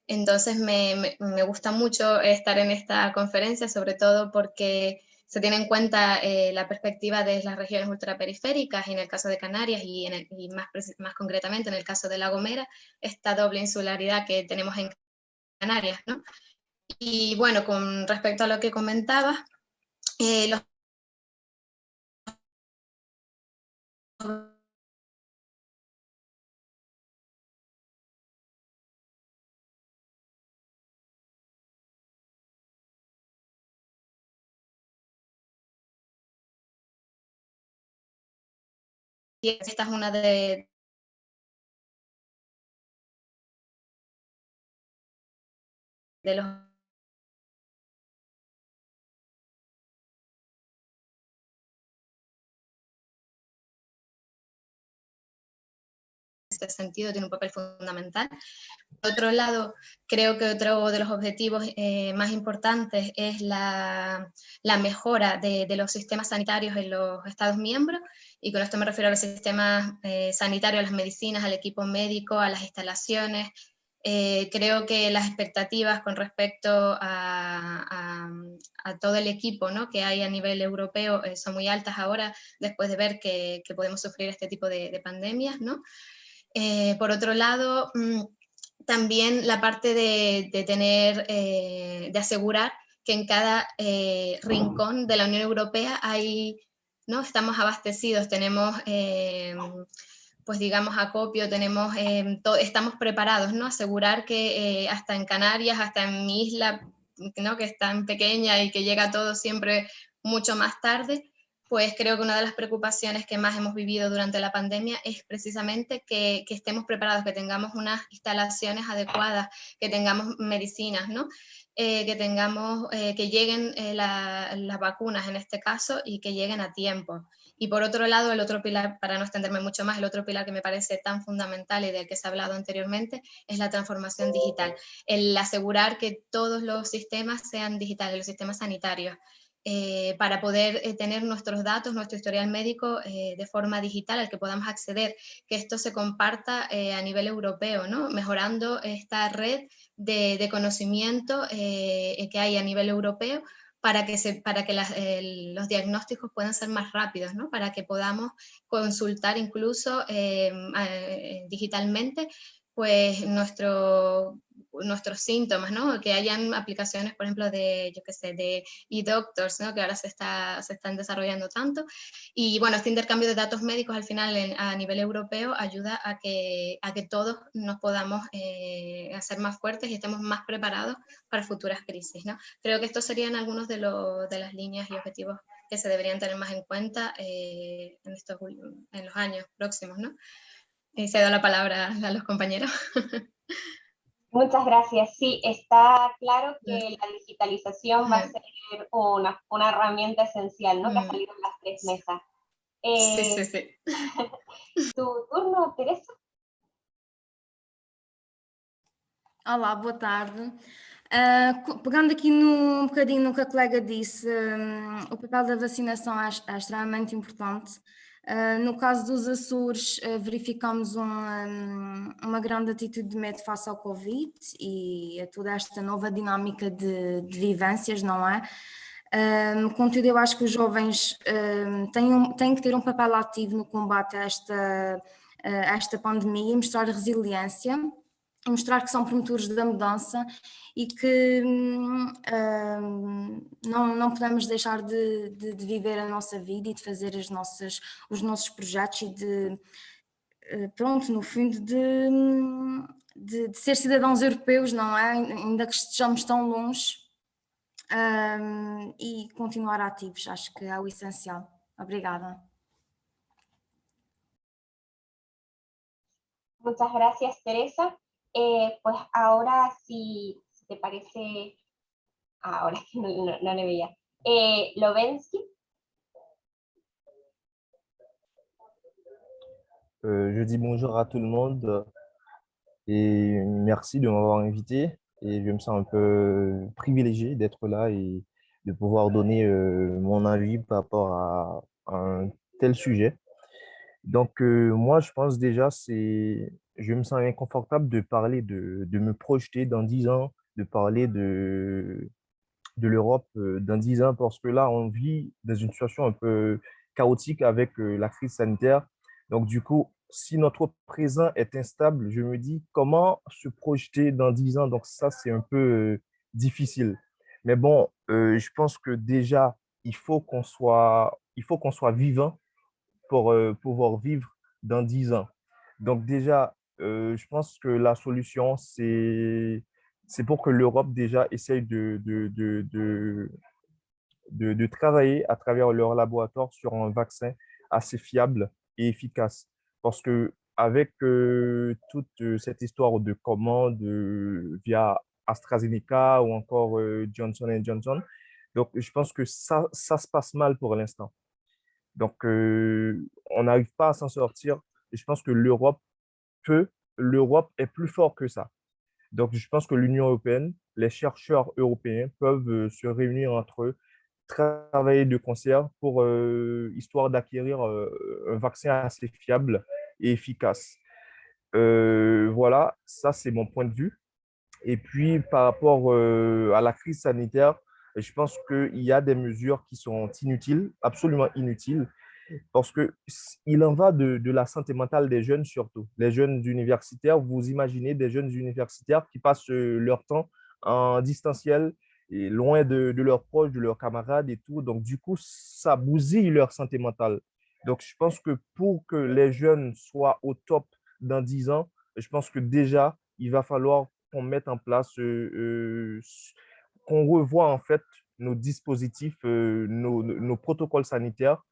entonces me gusta mucho estar en esta conferencia, sobre todo porque se tiene en cuenta la perspectiva de las regiones ultraperiféricas, en el caso de Canarias y más concretamente en el caso de La Gomera, esta doble insularidad que tenemos en Canarias, ¿no? Y bueno, con respecto a lo que comentabas, los esta es una de los este sentido tiene un papel fundamental. Por otro lado, creo que otro de los objetivos más importantes es la mejora de los sistemas sanitarios en los Estados miembros, y con esto me refiero a los sistemas sanitarios, a las medicinas, al equipo médico, a las instalaciones. Creo que las expectativas con respecto a todo el equipo, ¿no?, que hay a nivel europeo son muy altas ahora, después de ver que podemos sufrir este tipo de pandemias, ¿no? Por otro lado, también la parte de tener, de asegurar que en cada rincón de la Unión Europea hay, ¿no?, estamos abastecidos, tenemos, pues digamos, acopio, tenemos, estamos preparados, ¿no? Asegurar que hasta en Canarias, hasta en mi isla, ¿no?, que es tan pequeña y que llega todo siempre mucho más tarde, pues creo que una de las preocupaciones que más hemos vivido durante la pandemia es precisamente que estemos preparados, que tengamos unas instalaciones adecuadas, que tengamos medicinas, ¿no? Que tengamos, que lleguen las vacunas en este caso, y que lleguen a tiempo. Y por otro lado, el otro pilar, para no extenderme mucho más, el otro pilar que me parece tan fundamental y del que se ha hablado anteriormente, es la transformación digital. El asegurar que todos los sistemas sean digitales, los sistemas sanitarios, para poder tener nuestros datos, nuestro historial médico de forma digital al que podamos acceder, que esto se comparta a nivel europeo, ¿no?, mejorando esta red de conocimiento que hay a nivel europeo, para que los diagnósticos puedan ser más rápidos, ¿no?, para que podamos consultar incluso digitalmente pues nuestros síntomas, ¿no? Que hayan aplicaciones, por ejemplo, de, yo qué sé, de eDoctors, ¿no?, que ahora se están desarrollando tanto. Y bueno, este intercambio de datos médicos al final a nivel europeo ayuda a que todos nos podamos hacer más fuertes y estemos más preparados para futuras crisis, ¿no? Creo que estos serían algunos de las líneas y objetivos que se deberían tener más en cuenta en los años próximos, ¿no? Cedo la palabra a los compañeros. Muchas gracias. Sí, está claro que la digitalización va a ser una herramienta esencial, ¿no?, que ha salido en las 3 mesas. Sí. Tu turno, Teresa. Olá, boa tarde. Pegando aqui um bocadinho no que a colega disse, o papel da vacinação é extremamente importante. No caso dos Açores, verificamos uma grande atitude de medo face ao Covid e a toda esta nova dinâmica de vivências, não é? Contudo, eu acho que os jovens têm que ter um papel ativo no combate a esta pandemia e mostrar resiliência, mostrar que são promotores da mudança e que não podemos deixar de viver a nossa vida e de fazer os nossos projetos e pronto, no fundo, de ser cidadãos europeus, não é? Ainda que estejamos tão longe, e continuar ativos, acho que é o essencial. Obrigada. Muchas gracias, Teresa. Pues ahora, si te parece, ahora que no le veía, Lovensky. Je dis bonjour à tout le monde et merci de m'avoir invité. Et je me sens un peu privilégié d'être là et de pouvoir donner mon avis par rapport à un tel sujet. Donc, moi, je pense déjà, je me sens inconfortable de parler, de me projeter dans 10 ans, de parler de l'Europe dans 10 ans, parce que là, on vit dans une situation un peu chaotique avec la crise sanitaire. Donc, du coup, si notre présent est instable, je me dis comment se projeter dans 10 ans. Donc, ça, c'est un peu difficile. Mais bon, je pense que déjà, il faut qu'on soit vivant pour pouvoir vivre dans 10 ans. Donc déjà, je pense que la solution, c'est pour que l'Europe déjà essaye de travailler à travers leur laboratoire sur un vaccin assez fiable et efficace. Parce que avec toute cette histoire de commande via AstraZeneca ou encore Johnson Johnson, donc je pense que ça se passe mal pour l'instant. Donc, on n'arrive pas à s'en sortir. Et je pense que l'Europe est plus fort que ça. Donc, je pense que l'Union européenne, les chercheurs européens peuvent se réunir entre eux, travailler de concert pour histoire d'acquérir un vaccin assez fiable et efficace. Voilà, ça c'est mon point de vue. Et puis, par rapport à la crise sanitaire, je pense qu'il y a des mesures qui sont inutiles, absolument inutiles, parce qu'il en va de la santé mentale des jeunes surtout. Les jeunes universitaires, vous imaginez des jeunes universitaires qui passent leur temps en distanciel et loin de leurs proches, de leurs camarades et tout. Donc, du coup, ça bousille leur santé mentale. Donc, je pense que pour que les jeunes soient au top dans 10 ans, je pense que déjà, il va falloir qu'on mette en place, qu'on revoie en fait nos dispositifs, nos protocoles sanitaires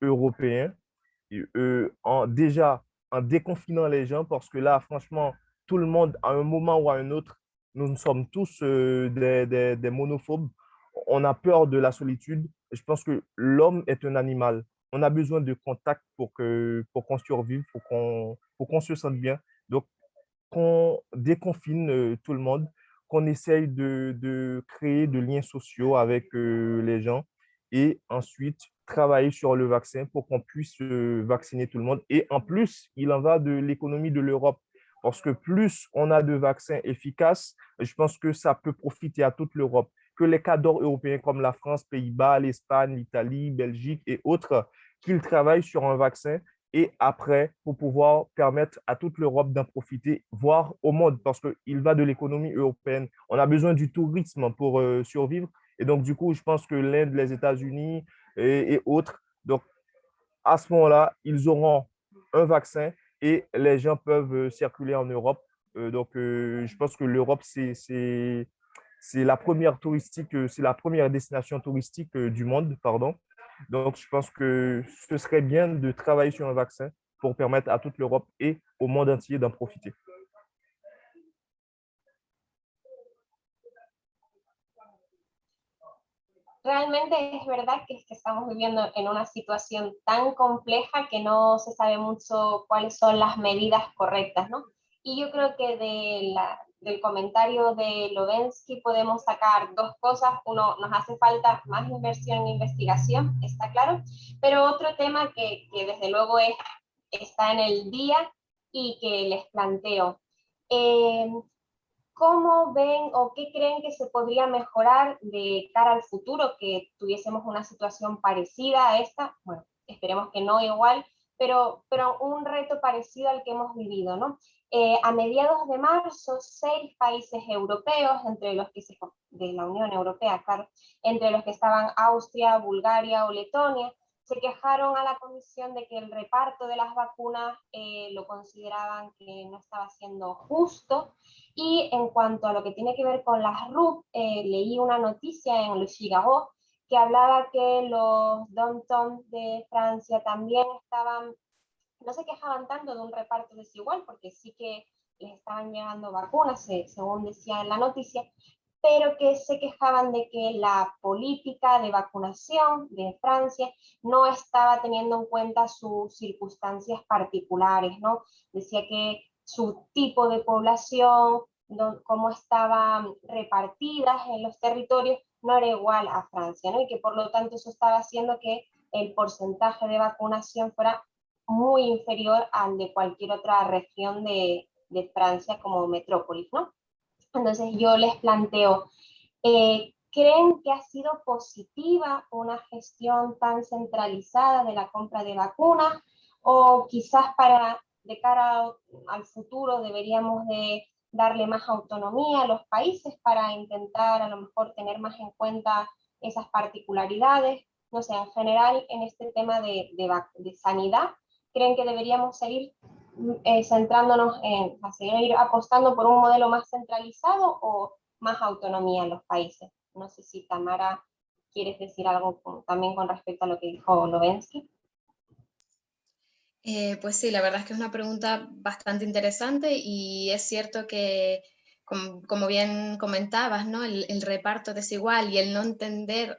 européens, et, déjà en déconfinant les gens, parce que là, franchement, tout le monde, à un moment ou à un autre, nous sommes tous des monophobes. On a peur de la solitude. Je pense que l'homme est un animal. On a besoin de contact pour qu'on survive, pour qu'on se sente bien. Donc, qu'on déconfine tout le monde, qu'on essaye de créer de liens sociaux avec les gens et ensuite travailler sur le vaccin pour qu'on puisse vacciner tout le monde. Et en plus, il en va de l'économie de l'Europe. Parce que plus on a de vaccins efficaces, je pense que ça peut profiter à toute l'Europe. Que les cadres européens comme la France, Pays-Bas, l'Espagne, l'Italie, Belgique et autres, qu'ils travaillent sur un vaccin et après, pour pouvoir permettre à toute l'Europe d'en profiter, voire au monde, parce qu'il va de l'économie européenne. On a besoin du tourisme pour survivre. Et donc, du coup, je pense que l'Inde, les États-Unis et autres, donc, à ce moment-là, ils auront un vaccin et les gens peuvent circuler en Europe. Donc, je pense que l'Europe, c'est la première touristique, c'est la première destination touristique du monde, pardon. Donc, je pense que ce serait bien de travailler sur un vaccin pour permettre à toute l'Europe et au monde entier d'en profiter. Realmente es verdad que estamos viviendo en una situación tan compleja que no se sabe mucho cuáles son las medidas correctas, ¿no? Y yo creo que del comentario de Lovensky podemos sacar dos cosas. Uno, nos hace falta más inversión en investigación, está claro, pero otro tema que desde luego está en el día y que les planteo. ¿Cómo ven o qué creen que se podría mejorar de cara al futuro, que tuviésemos una situación parecida a esta? Bueno, esperemos que no igual, pero un reto parecido al que hemos vivido, ¿no? A mediados de marzo, 6 países europeos, entre los que de la Unión Europea, claro, entre los que estaban Austria, Bulgaria o Letonia, se quejaron a la Comisión de que el reparto de las vacunas lo consideraban que no estaba siendo justo. Y en cuanto a lo que tiene que ver con las RUP, leí una noticia en Le Figaro que hablaba que los dom-tom de Francia también no se quejaban tanto de un reparto desigual, porque sí que les estaban llegando vacunas, según decía en la noticia, pero que se quejaban de que la política de vacunación de Francia no estaba teniendo en cuenta sus circunstancias particulares, ¿no? Decía que su tipo de población, cómo estaban repartidas en los territorios, no era igual a Francia, ¿no? Y que por lo tanto eso estaba haciendo que el porcentaje de vacunación fuera muy inferior al de cualquier otra región de Francia como metrópolis, ¿no? Entonces yo les planteo, ¿creen que ha sido positiva una gestión tan centralizada de la compra de vacunas? O quizás de cara al futuro deberíamos de darle más autonomía a los países para intentar a lo mejor tener más en cuenta esas particularidades. no sé, en general en este tema de sanidad, ¿creen que deberíamos seguir centrándonos en seguir apostando por un modelo más centralizado o más autonomía en los países? No sé si Tamara quieres decir algo también con respecto a lo que dijo Lovensky. Pues sí, la verdad es que es una pregunta bastante interesante y es cierto que, como bien comentabas, ¿no? El reparto desigual y el no entender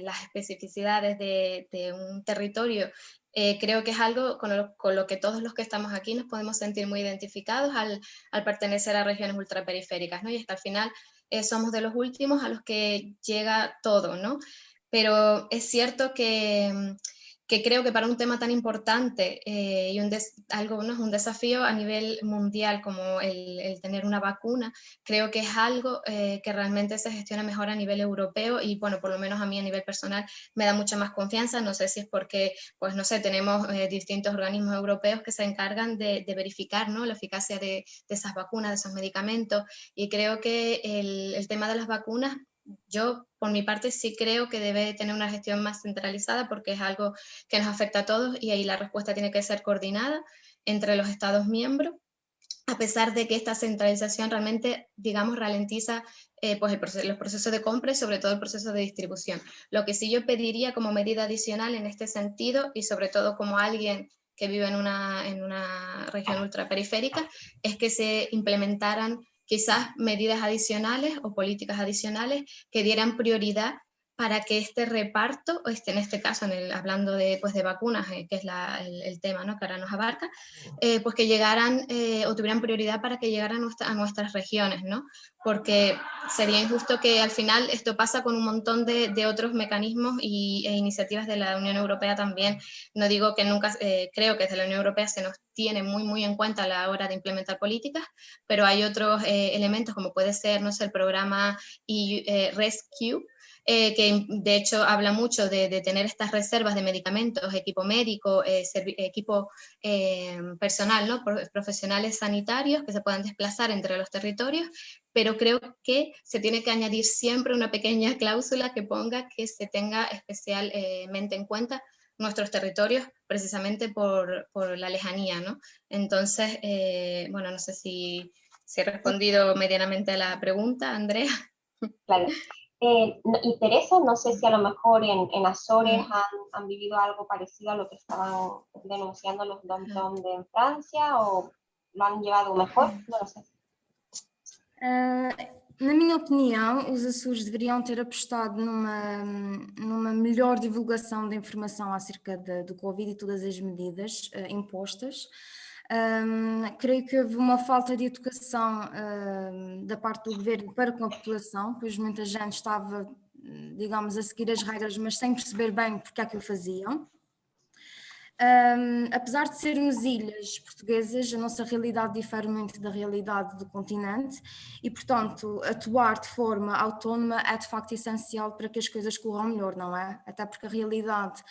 las especificidades de un territorio, creo que es algo con lo que todos los que estamos aquí nos podemos sentir muy identificados al pertenecer a regiones ultraperiféricas, ¿no? Y hasta el final somos de los últimos a los que llega todo, ¿no? Pero es cierto que creo que para un tema tan importante y algo, ¿no? Es un desafío a nivel mundial como el tener una vacuna, creo que es algo que realmente se gestiona mejor a nivel europeo y, bueno, por lo menos a mí a nivel personal me da mucha más confianza. No sé si es porque, pues no sé, tenemos distintos organismos europeos que se encargan de verificar, ¿no? La eficacia de esas vacunas, de esos medicamentos, y creo que el tema de las vacunas, yo, por mi parte, sí creo que debe tener una gestión más centralizada porque es algo que nos afecta a todos y ahí la respuesta tiene que ser coordinada entre los Estados miembros, a pesar de que esta centralización realmente, digamos, ralentiza pues los procesos de compra y sobre todo el proceso de distribución. Lo que sí yo pediría como medida adicional en este sentido, y sobre todo como alguien que vive en una región ultraperiférica, es que se implementaran quizás medidas adicionales o políticas adicionales que dieran prioridad para que este reparto, en este caso hablando pues de vacunas, que es el tema, ¿no? Que ahora nos abarca, pues que llegaran o tuvieran prioridad para que llegaran a nuestras regiones, ¿no? Porque sería injusto que al final esto pasa con un montón de otros mecanismos e iniciativas de la Unión Europea también. No digo que nunca, creo que desde la Unión Europea se nos tiene muy, muy en cuenta a la hora de implementar políticas, pero hay otros elementos como puede ser, no sé, el programa Rescue, que de hecho habla mucho de tener estas reservas de medicamentos, equipo médico, equipo personal, ¿no? Profesionales sanitarios que se puedan desplazar entre los territorios, pero creo que se tiene que añadir siempre una pequeña cláusula que ponga que se tenga especialmente en cuenta nuestros territorios precisamente por la lejanía, ¿no? Entonces, bueno, no sé si he respondido medianamente a la pregunta, Andrea. Claro. Y Teresa, no sé si a lo mejor en Azores han vivido algo parecido a lo que estaban denunciando los dom-tom de Francia, o lo han llevado mejor, no lo sé. Na minha opinião, os Açores deveriam ter apostado numa melhor divulgação da informação acerca do Covid e todas as medidas impostas. Creio que houve uma falta de educação da parte do governo para com a população, pois muita gente estava, digamos, a seguir as regras, mas sem perceber bem porque é que o faziam. Apesar de sermos ilhas portuguesas, a nossa realidade difere muito da realidade do continente e, portanto, atuar de forma autónoma é de facto essencial para que as coisas corram melhor, não é? Até porque a realidade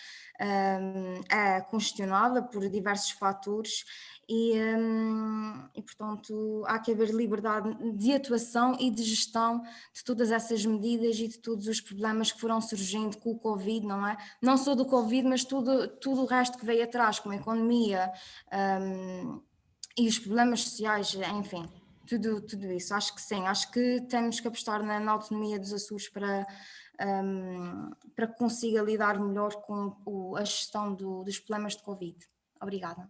é congestionada por diversos fatores e, portanto, há que haver liberdade de atuação e de gestão de todas essas medidas e de todos os problemas que foram surgindo com o Covid, não é? Não só do Covid, mas tudo o resto que veio atrás, como a economia e os problemas sociais, enfim, tudo isso. Acho que sim, acho que temos que apostar na autonomia dos Açores para que consiga lidar melhor com a gestão dos problemas de Covid. Obrigada.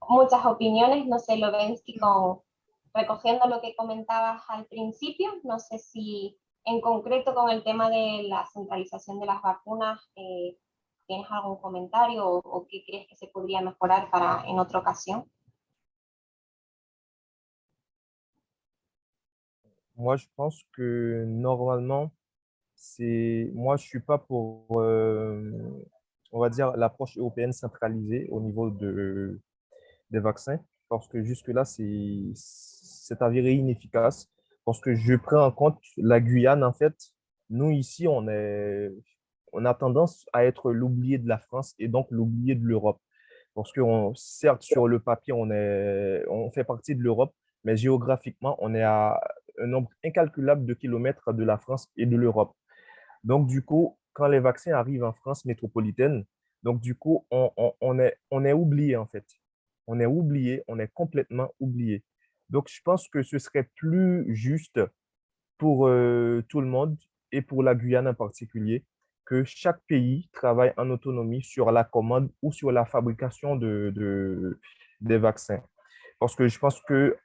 Muchas opiniones, no sé, Lovensky, recogiendo lo que comentabas al principio, no sé si en concreto con el tema de la centralización de las vacunas tienes algún comentario o qué crees que se podría mejorar para en otra ocasión. Moi, je pense que normalement, moi, je suis pas pour, on va dire, l'approche européenne centralisée au niveau des vaccins, parce que jusque-là, c'est avéré inefficace. Parce que je prends en compte la Guyane, en fait. Nous, ici, on a tendance à être l'oublié de la France et donc l'oublié de l'Europe. Parce que, certes, sur le papier, on fait partie de l'Europe, mais géographiquement, on est à un nombre incalculable de kilomètres de la France et de l'Europe. Donc, du coup, quand les vaccins arrivent en France métropolitaine, donc du coup, on est oublié en fait. On est oublié, on est complètement oublié. Donc, je pense que ce serait plus juste pour tout le monde et pour la Guyane en particulier, que chaque pays travaille en autonomie sur la commande ou sur la fabrication des vaccins. Parce que je pense que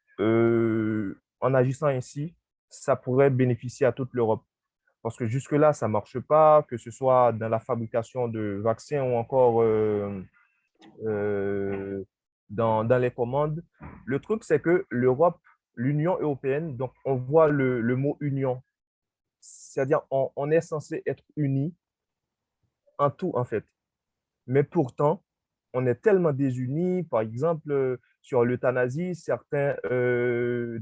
en agissant ainsi, ça pourrait bénéficier à toute l'Europe. Parce que jusque-là, ça ne marche pas, que ce soit dans la fabrication de vaccins ou encore dans les commandes. Le truc, c'est que l'Europe, l'Union européenne, donc on voit le mot union, c'est-à-dire on est censé être unis en tout, en fait. Mais pourtant, on est tellement désunis. Par exemple, sur l'euthanasie, certains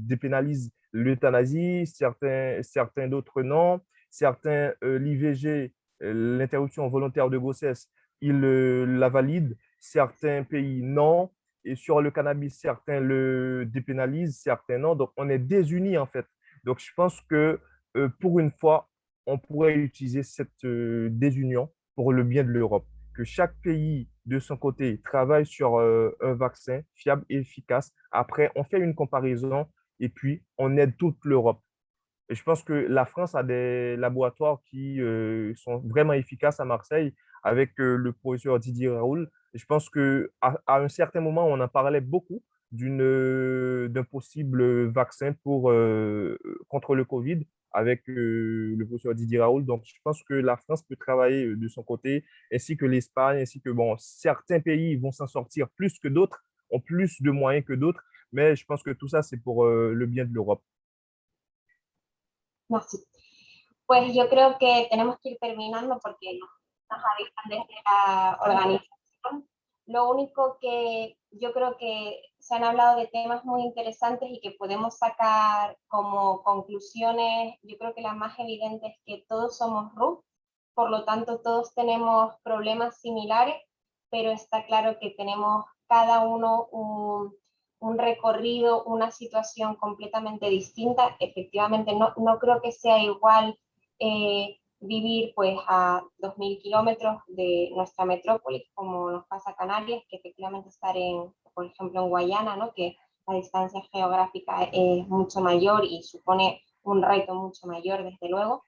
dépénalisent l'euthanasie, certains d'autres non. Certains, l'IVG, l'interruption volontaire de grossesse, ils la valident. Certains pays, non. Et sur le cannabis, certains le dépénalisent, certains non. Donc, on est désunis, en fait. Donc, je pense que pour une fois, on pourrait utiliser cette désunion pour le bien de l'Europe. Que chaque pays, de son côté, travaille sur un vaccin fiable et efficace. Après, on fait une comparaison et puis on aide toute l'Europe. Et je pense que la France a des laboratoires qui sont vraiment efficaces à Marseille avec le professeur Didier Raoult. Et je pense qu'à un certain moment, on en parlait beaucoup d'un possible vaccin contre le Covid avec le professeur Didier Raoult. Donc, je pense que la France peut travailler de son côté, ainsi que l'Espagne, ainsi que certains pays vont s'en sortir plus que d'autres, ont plus de moyens que d'autres. Mais je pense que tout ça, c'est pour le bien de l'Europe. Merci. Pues yo creo que tenemos que ir terminando porque nos avisan desde la organización. Lo único que yo creo que se han hablado de temas muy interesantes y que podemos sacar como conclusiones, yo creo que la más evidente es que todos somos RUP, por lo tanto todos tenemos problemas similares, pero está claro que tenemos cada uno un recorrido, una situación completamente distinta. Efectivamente, no creo que sea igual vivir pues a 2.000 kilómetros de nuestra metrópolis, como nos pasa a Canarias, que efectivamente estar por ejemplo, en Guayana, ¿no? Que la distancia geográfica es mucho mayor y supone un reto mucho mayor, desde luego,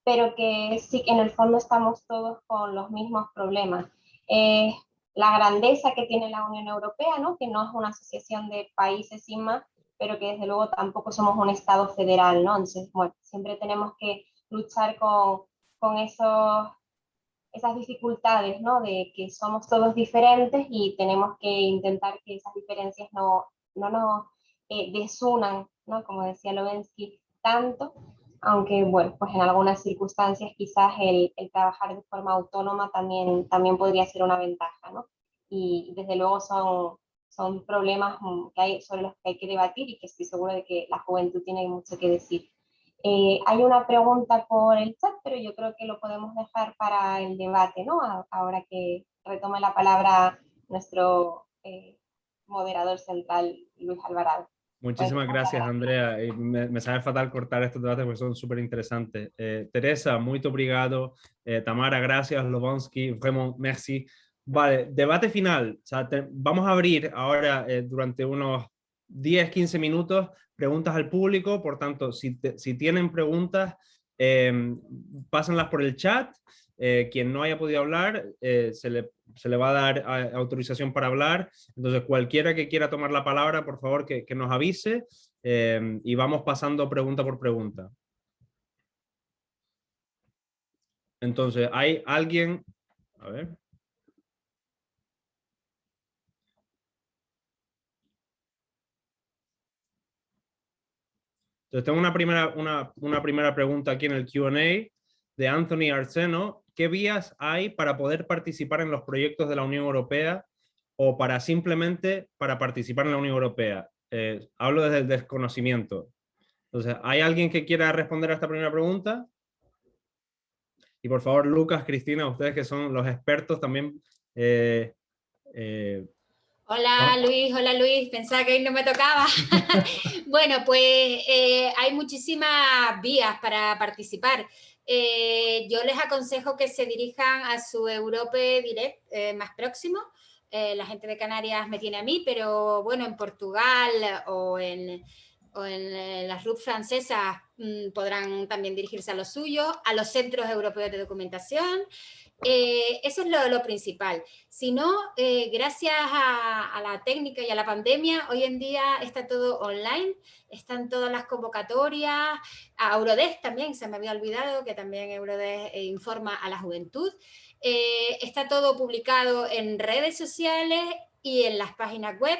pero que sí que en el fondo estamos todos con los mismos problemas. La grandeza que tiene la Unión Europea, ¿no? Que no es una asociación de países sin más, pero que desde luego tampoco somos un Estado federal, ¿no? Entonces, bueno, siempre tenemos que luchar con esas dificultades, ¿no? De que somos todos diferentes y tenemos que intentar que esas diferencias no nos desunan, ¿no? Como decía Lovensky, tanto, aunque, bueno, pues en algunas circunstancias quizás el trabajar de forma autónoma también podría ser una ventaja, ¿no? Y desde luego son problemas sobre los que hay que debatir y que estoy segura de que la juventud tiene mucho que decir. Hay una pregunta por el chat, pero yo creo que lo podemos dejar para el debate, ¿no? Ahora que retome la palabra nuestro moderador central, Luis Alvarado. Muchísimas gracias, Andrea. Me sabe fatal cortar estos debates porque son súper interesantes. Teresa, muito obrigado. Tamara, gracias. Lovensky, vraiment, merci. Vale, debate final. O sea, vamos a abrir ahora durante unos 10-15 minutos preguntas al público. Por tanto, si tienen preguntas, pásenlas por el chat. Quien no haya podido hablar, se le va a dar autorización para hablar. Entonces, cualquiera que quiera tomar la palabra, por favor, que nos avise y vamos pasando pregunta por pregunta. Entonces, ¿hay alguien? A ver. Entonces, tengo una primera pregunta aquí en el Q&A de Anthony Arseno. ¿Qué vías hay para poder participar en los proyectos de la Unión Europea o simplemente para participar en la Unión Europea? Hablo desde el desconocimiento. Entonces, ¿hay alguien que quiera responder a esta primera pregunta? Y por favor, Lucas, Cristina, ustedes que son los expertos también, Hola Luis, pensaba que hoy no me tocaba. Bueno, pues hay muchísimas vías para participar. Yo les aconsejo que se dirijan a su Europe Direct más próximo. La gente de Canarias me tiene a mí, pero bueno, en Portugal o en las RUP francesas podrán también dirigirse a los suyos, a los centros europeos de documentación. Eso es lo principal. Si no, gracias a la técnica y a la pandemia, hoy en día está todo online, están todas las convocatorias, a Eurodesk también, se me había olvidado que también Eurodesk informa a la juventud. Está todo publicado en redes sociales y en las páginas web.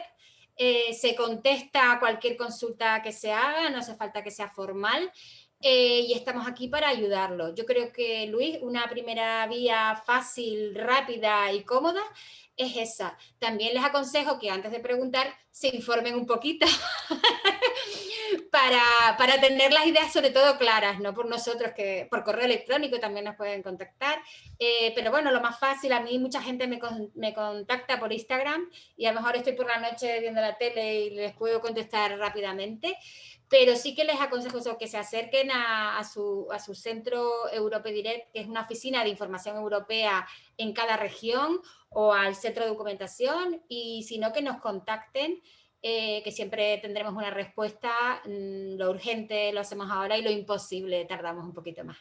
Se contesta a cualquier consulta que se haga, no hace falta que sea formal. Y estamos aquí para ayudarlo. Yo creo que, Luis, una primera vía fácil, rápida y cómoda es esa. También les aconsejo que antes de preguntar se informen un poquito para tener las ideas sobre todo claras, no por nosotros, que por correo electrónico también nos pueden contactar, pero bueno, lo más fácil, a mí mucha gente me contacta por Instagram y a lo mejor estoy por la noche viendo la tele y les puedo contestar rápidamente, pero sí que les aconsejo eso, que se acerquen a su centro Europe Direct, que es una oficina de información europea en cada región, o al centro de documentación, y si no, que nos contacten, que siempre tendremos una respuesta. Lo urgente lo hacemos ahora y lo imposible tardamos un poquito más.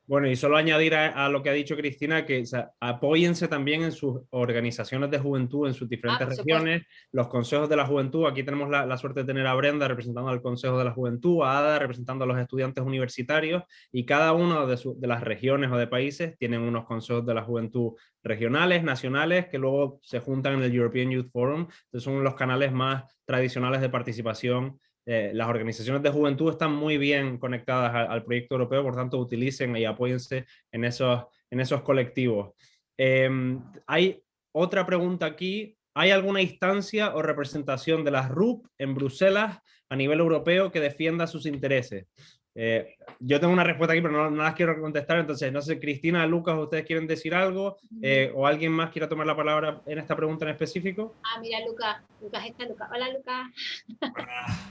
Bueno, y solo añadir a lo que ha dicho Cristina, que apóyense también en sus organizaciones de juventud en sus diferentes regiones, los consejos de la juventud. Aquí tenemos la suerte de tener a Brenda representando al Consejo de la Juventud, a Ada representando a los estudiantes universitarios, y cada uno de las regiones o de países tienen unos consejos de la juventud regionales, nacionales, que luego se juntan en el European Youth Forum. Entonces son los canales más tradicionales de participación. Las organizaciones de juventud están muy bien conectadas al proyecto europeo, por tanto utilicen y apóyense en esos colectivos. Hay otra pregunta aquí. ¿Hay alguna instancia o representación de las RUP en Bruselas a nivel europeo que defienda sus intereses? Yo tengo una respuesta aquí, pero no las quiero contestar, entonces no sé, Cristina, Lucas, ¿ustedes quieren decir algo? ¿O alguien más quiera tomar la palabra en esta pregunta en específico? Mira, Lucas está, Lucas. Hola, Lucas.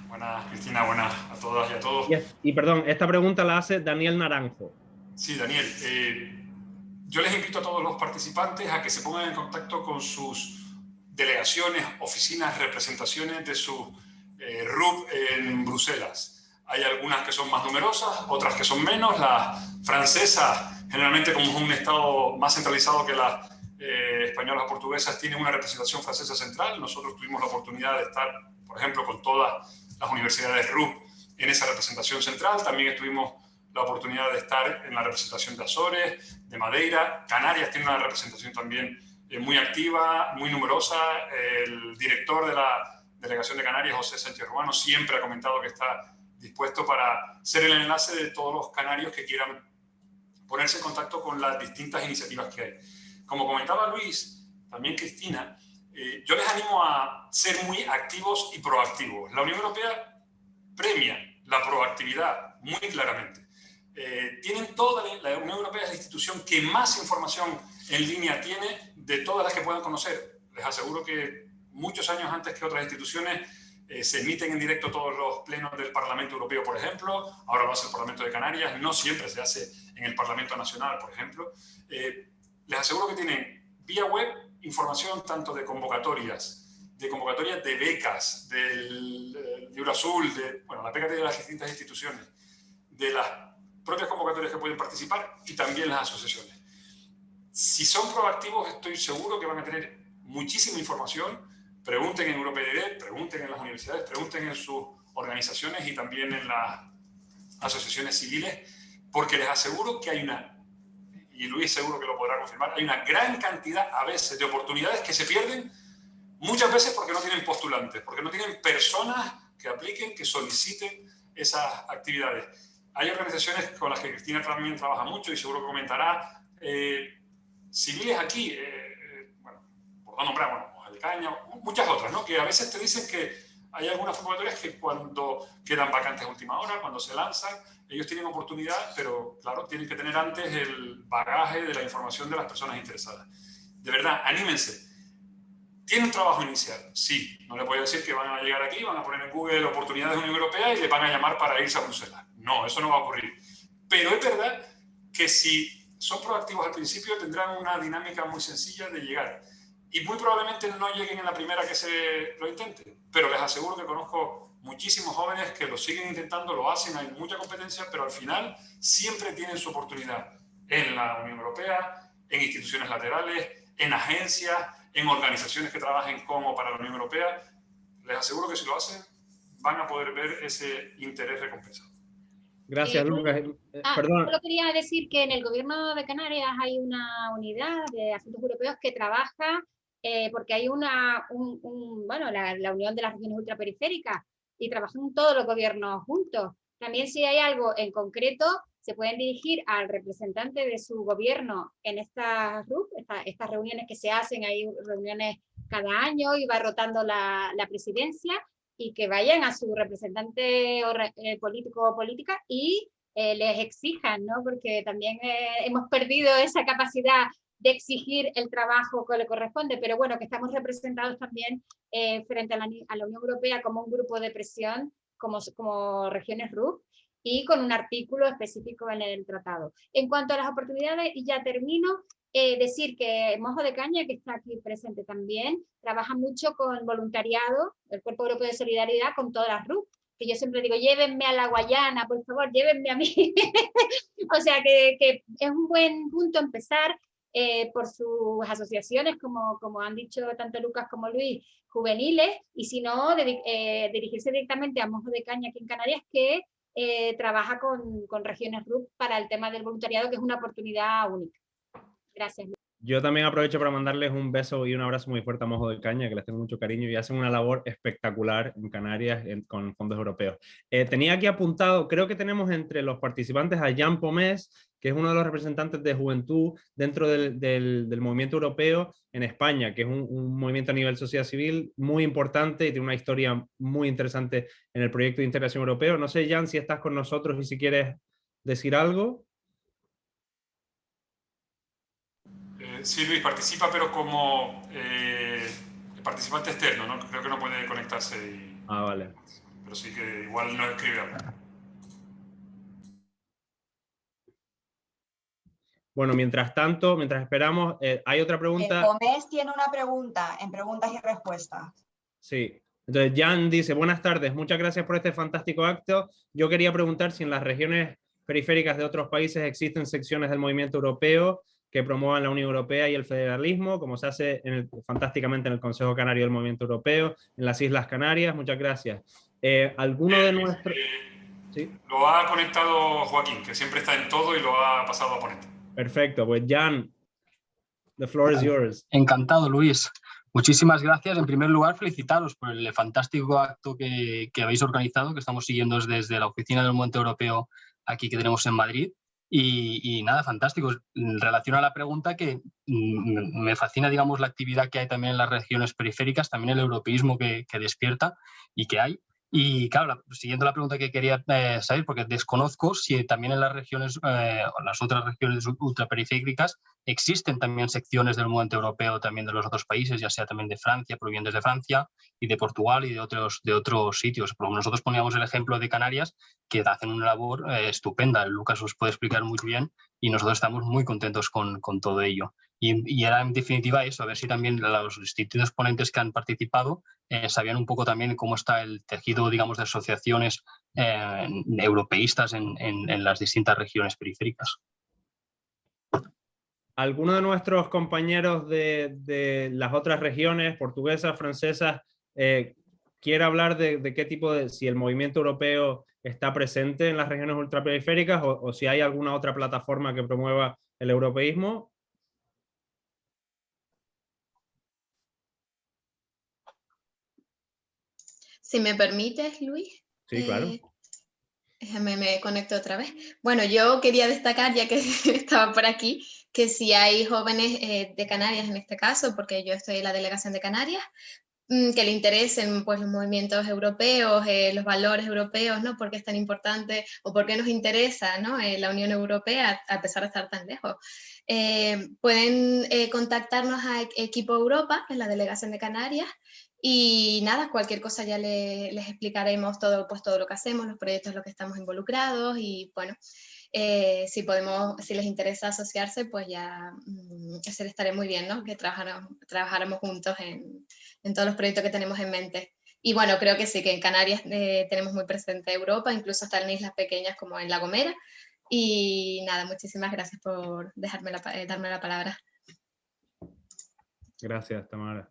Buenas, Cristina, buenas a todas y a todos. Y perdón, esta pregunta la hace Daniel Naranjo. Sí, Daniel, yo les invito a todos los participantes a que se pongan en contacto con sus delegaciones, oficinas, representaciones de su RUP en Bruselas. Hay algunas que son más numerosas, otras que son menos. Las francesas, generalmente como es un estado más centralizado que las españolas o portuguesas, tienen una representación francesa central. Nosotros tuvimos la oportunidad de estar, por ejemplo, con todas las universidades RUP en esa representación central. También tuvimos la oportunidad de estar en la representación de Azores, de Madeira. Canarias tiene una representación también muy activa, muy numerosa. El director de la delegación de Canarias, José Sánchez Ruano, siempre ha comentado que está dispuesto para ser el enlace de todos los canarios que quieran ponerse en contacto con las distintas iniciativas que hay. Como comentaba Luis, también Cristina, yo les animo a ser muy activos y proactivos. La Unión Europea premia la proactividad muy claramente. Tienen la Unión Europea es la institución que más información en línea tiene de todas las que puedan conocer. Les aseguro que muchos años antes que otras instituciones se emiten en directo todos los plenos del Parlamento Europeo, por ejemplo. Ahora lo hace el Parlamento de Canarias, no siempre se hace en el Parlamento Nacional, por ejemplo. Les aseguro que tienen vía web información tanto de convocatorias de becas, del Eurazul, de la beca de las distintas instituciones, de las propias convocatorias que pueden participar y también las asociaciones. Si son proactivos, estoy seguro que van a tener muchísima información. Pregunten en Europe Direct, pregunten en las universidades, pregunten en sus organizaciones y también en las asociaciones civiles, porque les aseguro que hay y Luis seguro que lo podrá confirmar, hay una gran cantidad a veces de oportunidades que se pierden, muchas veces porque no tienen postulantes, porque no tienen personas que apliquen, que soliciten esas actividades. Hay organizaciones con las que Cristina también trabaja mucho y seguro que comentará, civiles aquí, por no nombrar, Caña, muchas otras, ¿no? Que a veces te dicen que hay algunas convocatorias que cuando quedan vacantes a última hora, cuando se lanzan, ellos tienen oportunidad, pero claro, tienen que tener antes el bagaje de la información de las personas interesadas. De verdad, anímense. ¿Tiene un trabajo inicial? Sí. No le voy a decir que van a llegar aquí, van a poner en Google oportunidades de Unión Europea y le van a llamar para irse a Bruselas. No, eso no va a ocurrir. Pero es verdad que si son proactivos al principio tendrán una dinámica muy sencilla de llegar. Y muy probablemente no lleguen en la primera que se lo intente. Pero les aseguro que conozco muchísimos jóvenes que lo siguen intentando, lo hacen, hay mucha competencia, pero al final siempre tienen su oportunidad en la Unión Europea, en instituciones laterales, en agencias, en organizaciones que trabajen con o para la Unión Europea. Les aseguro que si lo hacen, van a poder ver ese interés recompensado. Gracias, Lucas. Perdón. Solo quería decir que en el Gobierno de Canarias hay una unidad de asuntos europeos que trabaja, porque hay la Unión de las Regiones Ultraperiféricas, y trabajan todos los gobiernos juntos. También si hay algo en concreto, se pueden dirigir al representante de su gobierno en estas reuniones que se hacen, hay reuniones cada año y va rotando la presidencia, y que vayan a su representante político o política y les exijan, ¿no? Porque también hemos perdido esa capacidad de exigir el trabajo que le corresponde, pero bueno, que estamos representados también frente a la Unión Europea como un grupo de presión, como regiones RUP, y con un artículo específico en el tratado. En cuanto a las oportunidades, y ya termino, decir que Mojo de Caña, que está aquí presente también, trabaja mucho con voluntariado, el Cuerpo Europeo de Solidaridad, con todas las RUP, que yo siempre digo, llévenme a la Guayana, por favor, llévenme a mí. O sea que es un buen punto empezar por sus asociaciones, como han dicho tanto Lucas como Luis, juveniles, y si no, dirigirse directamente a Mojo de Caña aquí en Canarias, que trabaja con regiones RUP para el tema del voluntariado, que es una oportunidad única. Gracias. Yo también aprovecho para mandarles un beso y un abrazo muy fuerte a Mojo de Caña, que les tengo mucho cariño y hacen una labor espectacular en Canarias con fondos europeos. Tenía aquí apuntado, creo que tenemos entre los participantes a Jan Pomés, que es uno de los representantes de juventud dentro del movimiento europeo en España, que es un movimiento a nivel sociedad civil muy importante y tiene una historia muy interesante en el proyecto de integración europeo. No sé, Jan, si estás con nosotros y si quieres decir algo. Sí, Luis, participa, pero como participante externo, ¿no? Creo que no puede conectarse. Vale. Pero sí que igual nos escribe algo. Bueno, mientras tanto, mientras esperamos, hay otra pregunta. Gómez tiene una pregunta en preguntas y respuestas. Sí. Entonces, Jan dice, buenas tardes, muchas gracias por este fantástico acto. Yo quería preguntar si en las regiones periféricas de otros países existen secciones del movimiento europeo que promuevan la Unión Europea y el federalismo, como se hace fantásticamente en el Consejo Canario del Movimiento Europeo, en las Islas Canarias. Muchas gracias. ¿Alguno de nuestros...? ¿Sí? Lo ha conectado Joaquín, que siempre está en todo y lo ha pasado a ponente. Perfecto, pues Jan, the floor is yours. Encantado, Luis. Muchísimas gracias. En primer lugar, felicitaros por el fantástico acto que habéis organizado, que estamos siguiendo desde la Oficina del Movimiento Europeo aquí que tenemos en Madrid. Y nada, fantástico. En relación a la pregunta, que me fascina, digamos, la actividad que hay también en las regiones periféricas, también el europeísmo que despierta y que hay. Y claro, siguiendo la pregunta que quería saber, porque desconozco si también en las regiones, o las otras regiones ultraperiféricas, existen también secciones del movimiento europeo también de los otros países, ya sea también de Francia, provenientes de Francia y de Portugal y de otros sitios. Por lo menos nosotros poníamos el ejemplo de Canarias, que hacen una labor estupenda. Lucas os puede explicar muy bien y nosotros estamos muy contentos con todo ello. Y era en definitiva eso, a ver si también los distintos ponentes que han participado sabían un poco también cómo está el tejido, digamos, de asociaciones europeístas en las distintas regiones periféricas. ¿Alguno de nuestros compañeros de las otras regiones, portuguesas, francesas, quiere hablar de qué tipo de, si el movimiento europeo está presente en las regiones ultraperiféricas o si hay alguna otra plataforma que promueva el europeísmo? Si me permites, Luis. Sí, claro. Me conecto otra vez. Bueno, yo quería destacar, ya que estaba por aquí, que si hay jóvenes de Canarias en este caso, porque yo estoy en la delegación de Canarias, que le interesen pues, los movimientos europeos, los valores europeos, ¿no? ¿Por qué es tan importante o por qué nos interesa, ¿no? La Unión Europea a pesar de estar tan lejos? Pueden contactarnos a Equipo Europa, que es la delegación de Canarias, y nada, cualquier cosa ya les explicaremos todo, pues, todo lo que hacemos, los proyectos en los que estamos involucrados y bueno, si les interesa asociarse, pues ya se les estaré muy bien, ¿no? Que trabajáramos juntos en todos los proyectos que tenemos en mente. Y bueno, creo que sí, que en Canarias tenemos muy presente Europa, incluso hasta en islas pequeñas como en La Gomera. Y nada, muchísimas gracias por darme la palabra. Gracias, Tamara.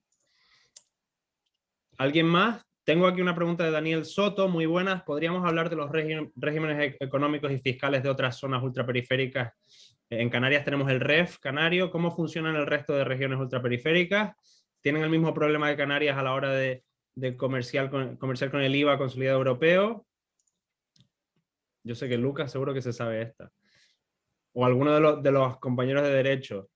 ¿Alguien más? Tengo aquí una pregunta de Daniel Soto, muy buenas. ¿Podríamos hablar de los regímenes económicos y fiscales de otras zonas ultraperiféricas? En Canarias tenemos el REF canario. ¿Cómo funcionan el resto de regiones ultraperiféricas? ¿Tienen el mismo problema de Canarias a la hora de comerciar con el IVA consolidado europeo? Yo sé que Lucas seguro que se sabe esta. O alguno de los compañeros de Derecho.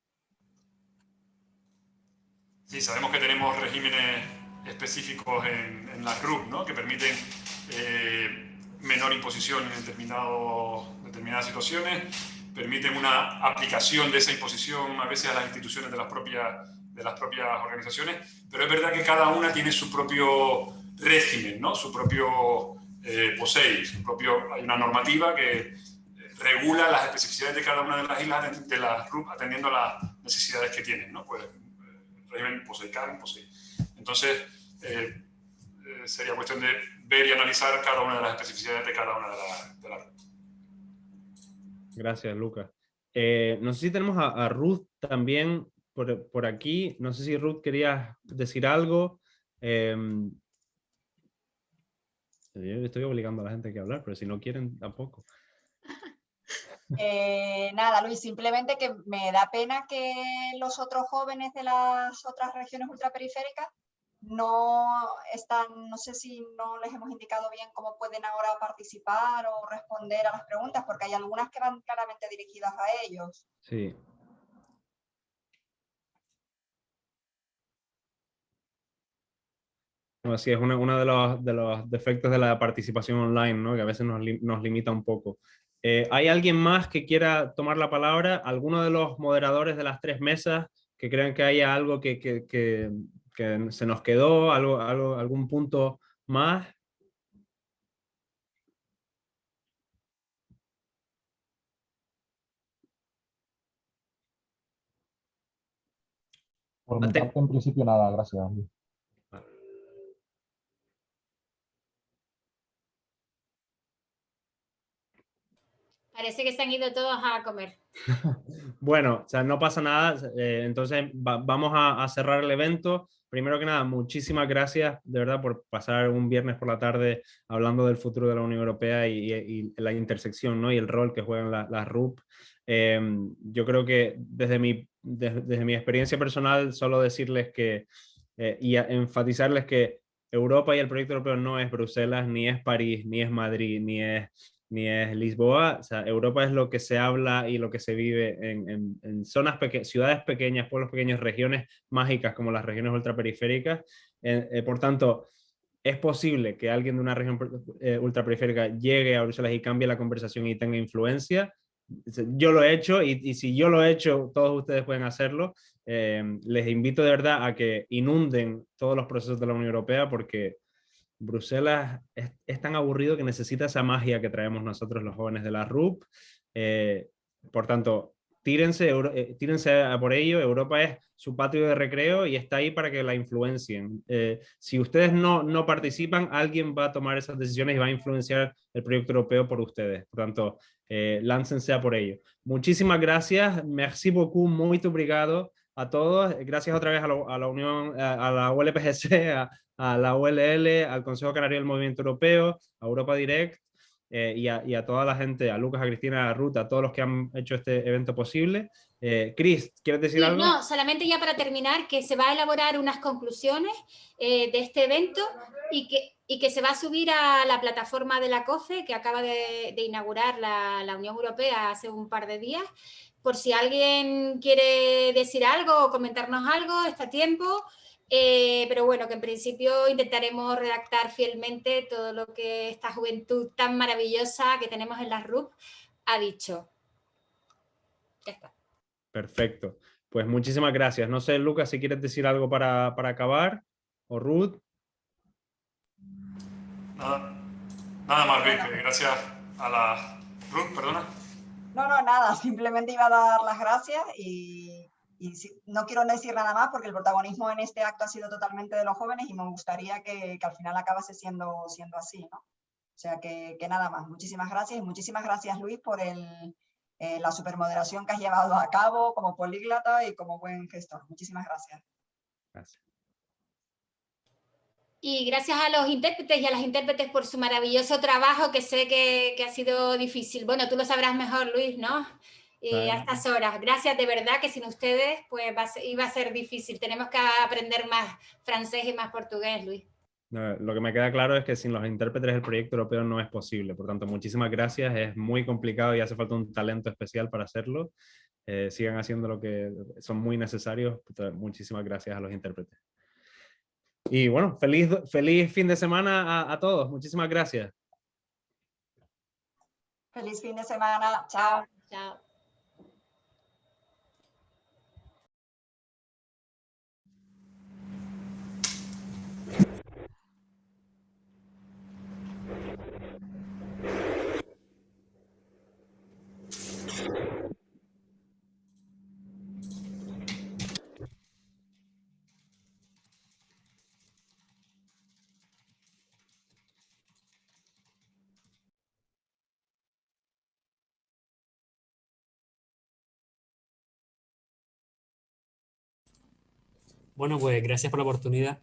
Sí, sabemos que tenemos regímenes específicos en la RUP, ¿no? Que permiten menor imposición en determinadas situaciones, permiten una aplicación de esa imposición a veces a las instituciones de las propias organizaciones, pero es verdad que cada una tiene su propio régimen, ¿no? Su propio POSEI, hay una normativa que regula las especificidades de cada una de las islas de la RUP atendiendo a las necesidades que tienen, ¿no? Pues, régimen POSEI-CAN, POSEI. Entonces, sería cuestión de ver y analizar cada una de las especificidades de cada una de las. Gracias, Lucas. No sé si tenemos a Ruth también por aquí. No sé si Ruth querías decir algo. Yo estoy obligando a la gente a que hablar, pero si no quieren, tampoco. Nada, Luis, simplemente que me da pena que los otros jóvenes de las otras regiones ultraperiféricas no sé si no les hemos indicado bien cómo pueden ahora participar o responder a las preguntas, porque hay algunas que van claramente dirigidas a ellos. Sí. Bueno, sí, es uno de los defectos de la participación online, ¿no? Que a veces nos limita un poco. ¿Hay alguien más que quiera tomar la palabra? ¿Alguno de los moderadores de las tres mesas que crean que haya algo que se nos quedó, algún punto más? Por mi parte, en principio, nada, gracias. Parece que se han ido todos a comer. Bueno, o sea, no pasa nada. Entonces vamos a cerrar el evento. Primero que nada, muchísimas gracias de verdad por pasar un viernes por la tarde hablando del futuro de la Unión Europea y la intersección, ¿no? Y el rol que juegan las RUP. Yo creo que desde mi experiencia personal, solo decirles que y enfatizarles que Europa y el proyecto europeo no es Bruselas, ni es París, ni es Madrid, ni es Lisboa. O sea, Europa es lo que se habla y lo que se vive en ciudades pequeñas, pueblos pequeños, regiones mágicas como las regiones ultraperiféricas. Por tanto, es posible que alguien de una región ultraperiférica llegue a Bruselas y cambie la conversación y tenga influencia. Yo lo he hecho y si yo lo he hecho, todos ustedes pueden hacerlo. Les invito de verdad a que inunden todos los procesos de la Unión Europea porque Bruselas es tan aburrido que necesita esa magia que traemos nosotros los jóvenes de la RUP. Por tanto, tírense a por ello. Europa es su patio de recreo y está ahí para que la influencien. Si ustedes no participan, alguien va a tomar esas decisiones y va a influenciar el proyecto europeo por ustedes. Por tanto, láncense a por ello. Muchísimas gracias. Merci beaucoup, muito obrigado a todos. Gracias otra vez a la Unión, a la ULPGC, a la ULL, al Consejo Canario del Movimiento Europeo, a Europa Direct y a toda la gente, a Lucas, a Cristina, a Ruth, a todos los que han hecho este evento posible. Cris, ¿quieres decir algo? No, solamente ya para terminar, que se va a elaborar unas conclusiones de este evento y que se va a subir a la plataforma de la COFE que acaba de inaugurar la Unión Europea hace un par de días. Por si alguien quiere decir algo o comentarnos algo, está a tiempo. pero bueno, que en principio intentaremos redactar fielmente todo lo que esta juventud tan maravillosa que tenemos en la RUP ha dicho. Ya está. Perfecto. Pues muchísimas gracias. No sé, Lucas, si quieres decir algo para acabar, o Ruth. Nada más, Luis, gracias a la Ruth, perdona. No, nada, simplemente iba a dar las gracias y no quiero decir nada más porque el protagonismo en este acto ha sido totalmente de los jóvenes y me gustaría que al final acabase siendo así, ¿no? O sea que nada más, muchísimas gracias y muchísimas gracias, Luis, por la supermoderación que has llevado a cabo como políglota y como buen gestor. Muchísimas gracias. Gracias. Y gracias a los intérpretes y a las intérpretes por su maravilloso trabajo, que sé que ha sido difícil. Bueno, tú lo sabrás mejor, Luis, ¿no? A estas horas. Gracias, de verdad, que sin ustedes pues iba a ser difícil. Tenemos que aprender más francés y más portugués, Luis. No, lo que me queda claro es que sin los intérpretes el proyecto europeo no es posible. Por tanto, muchísimas gracias. Es muy complicado y hace falta un talento especial para hacerlo. Sigan haciendo lo que son muy necesarios. Muchísimas gracias a los intérpretes. Y bueno, feliz fin de semana a todos. Muchísimas gracias. Feliz fin de semana. Chao. Chao. Bueno, pues gracias por la oportunidad.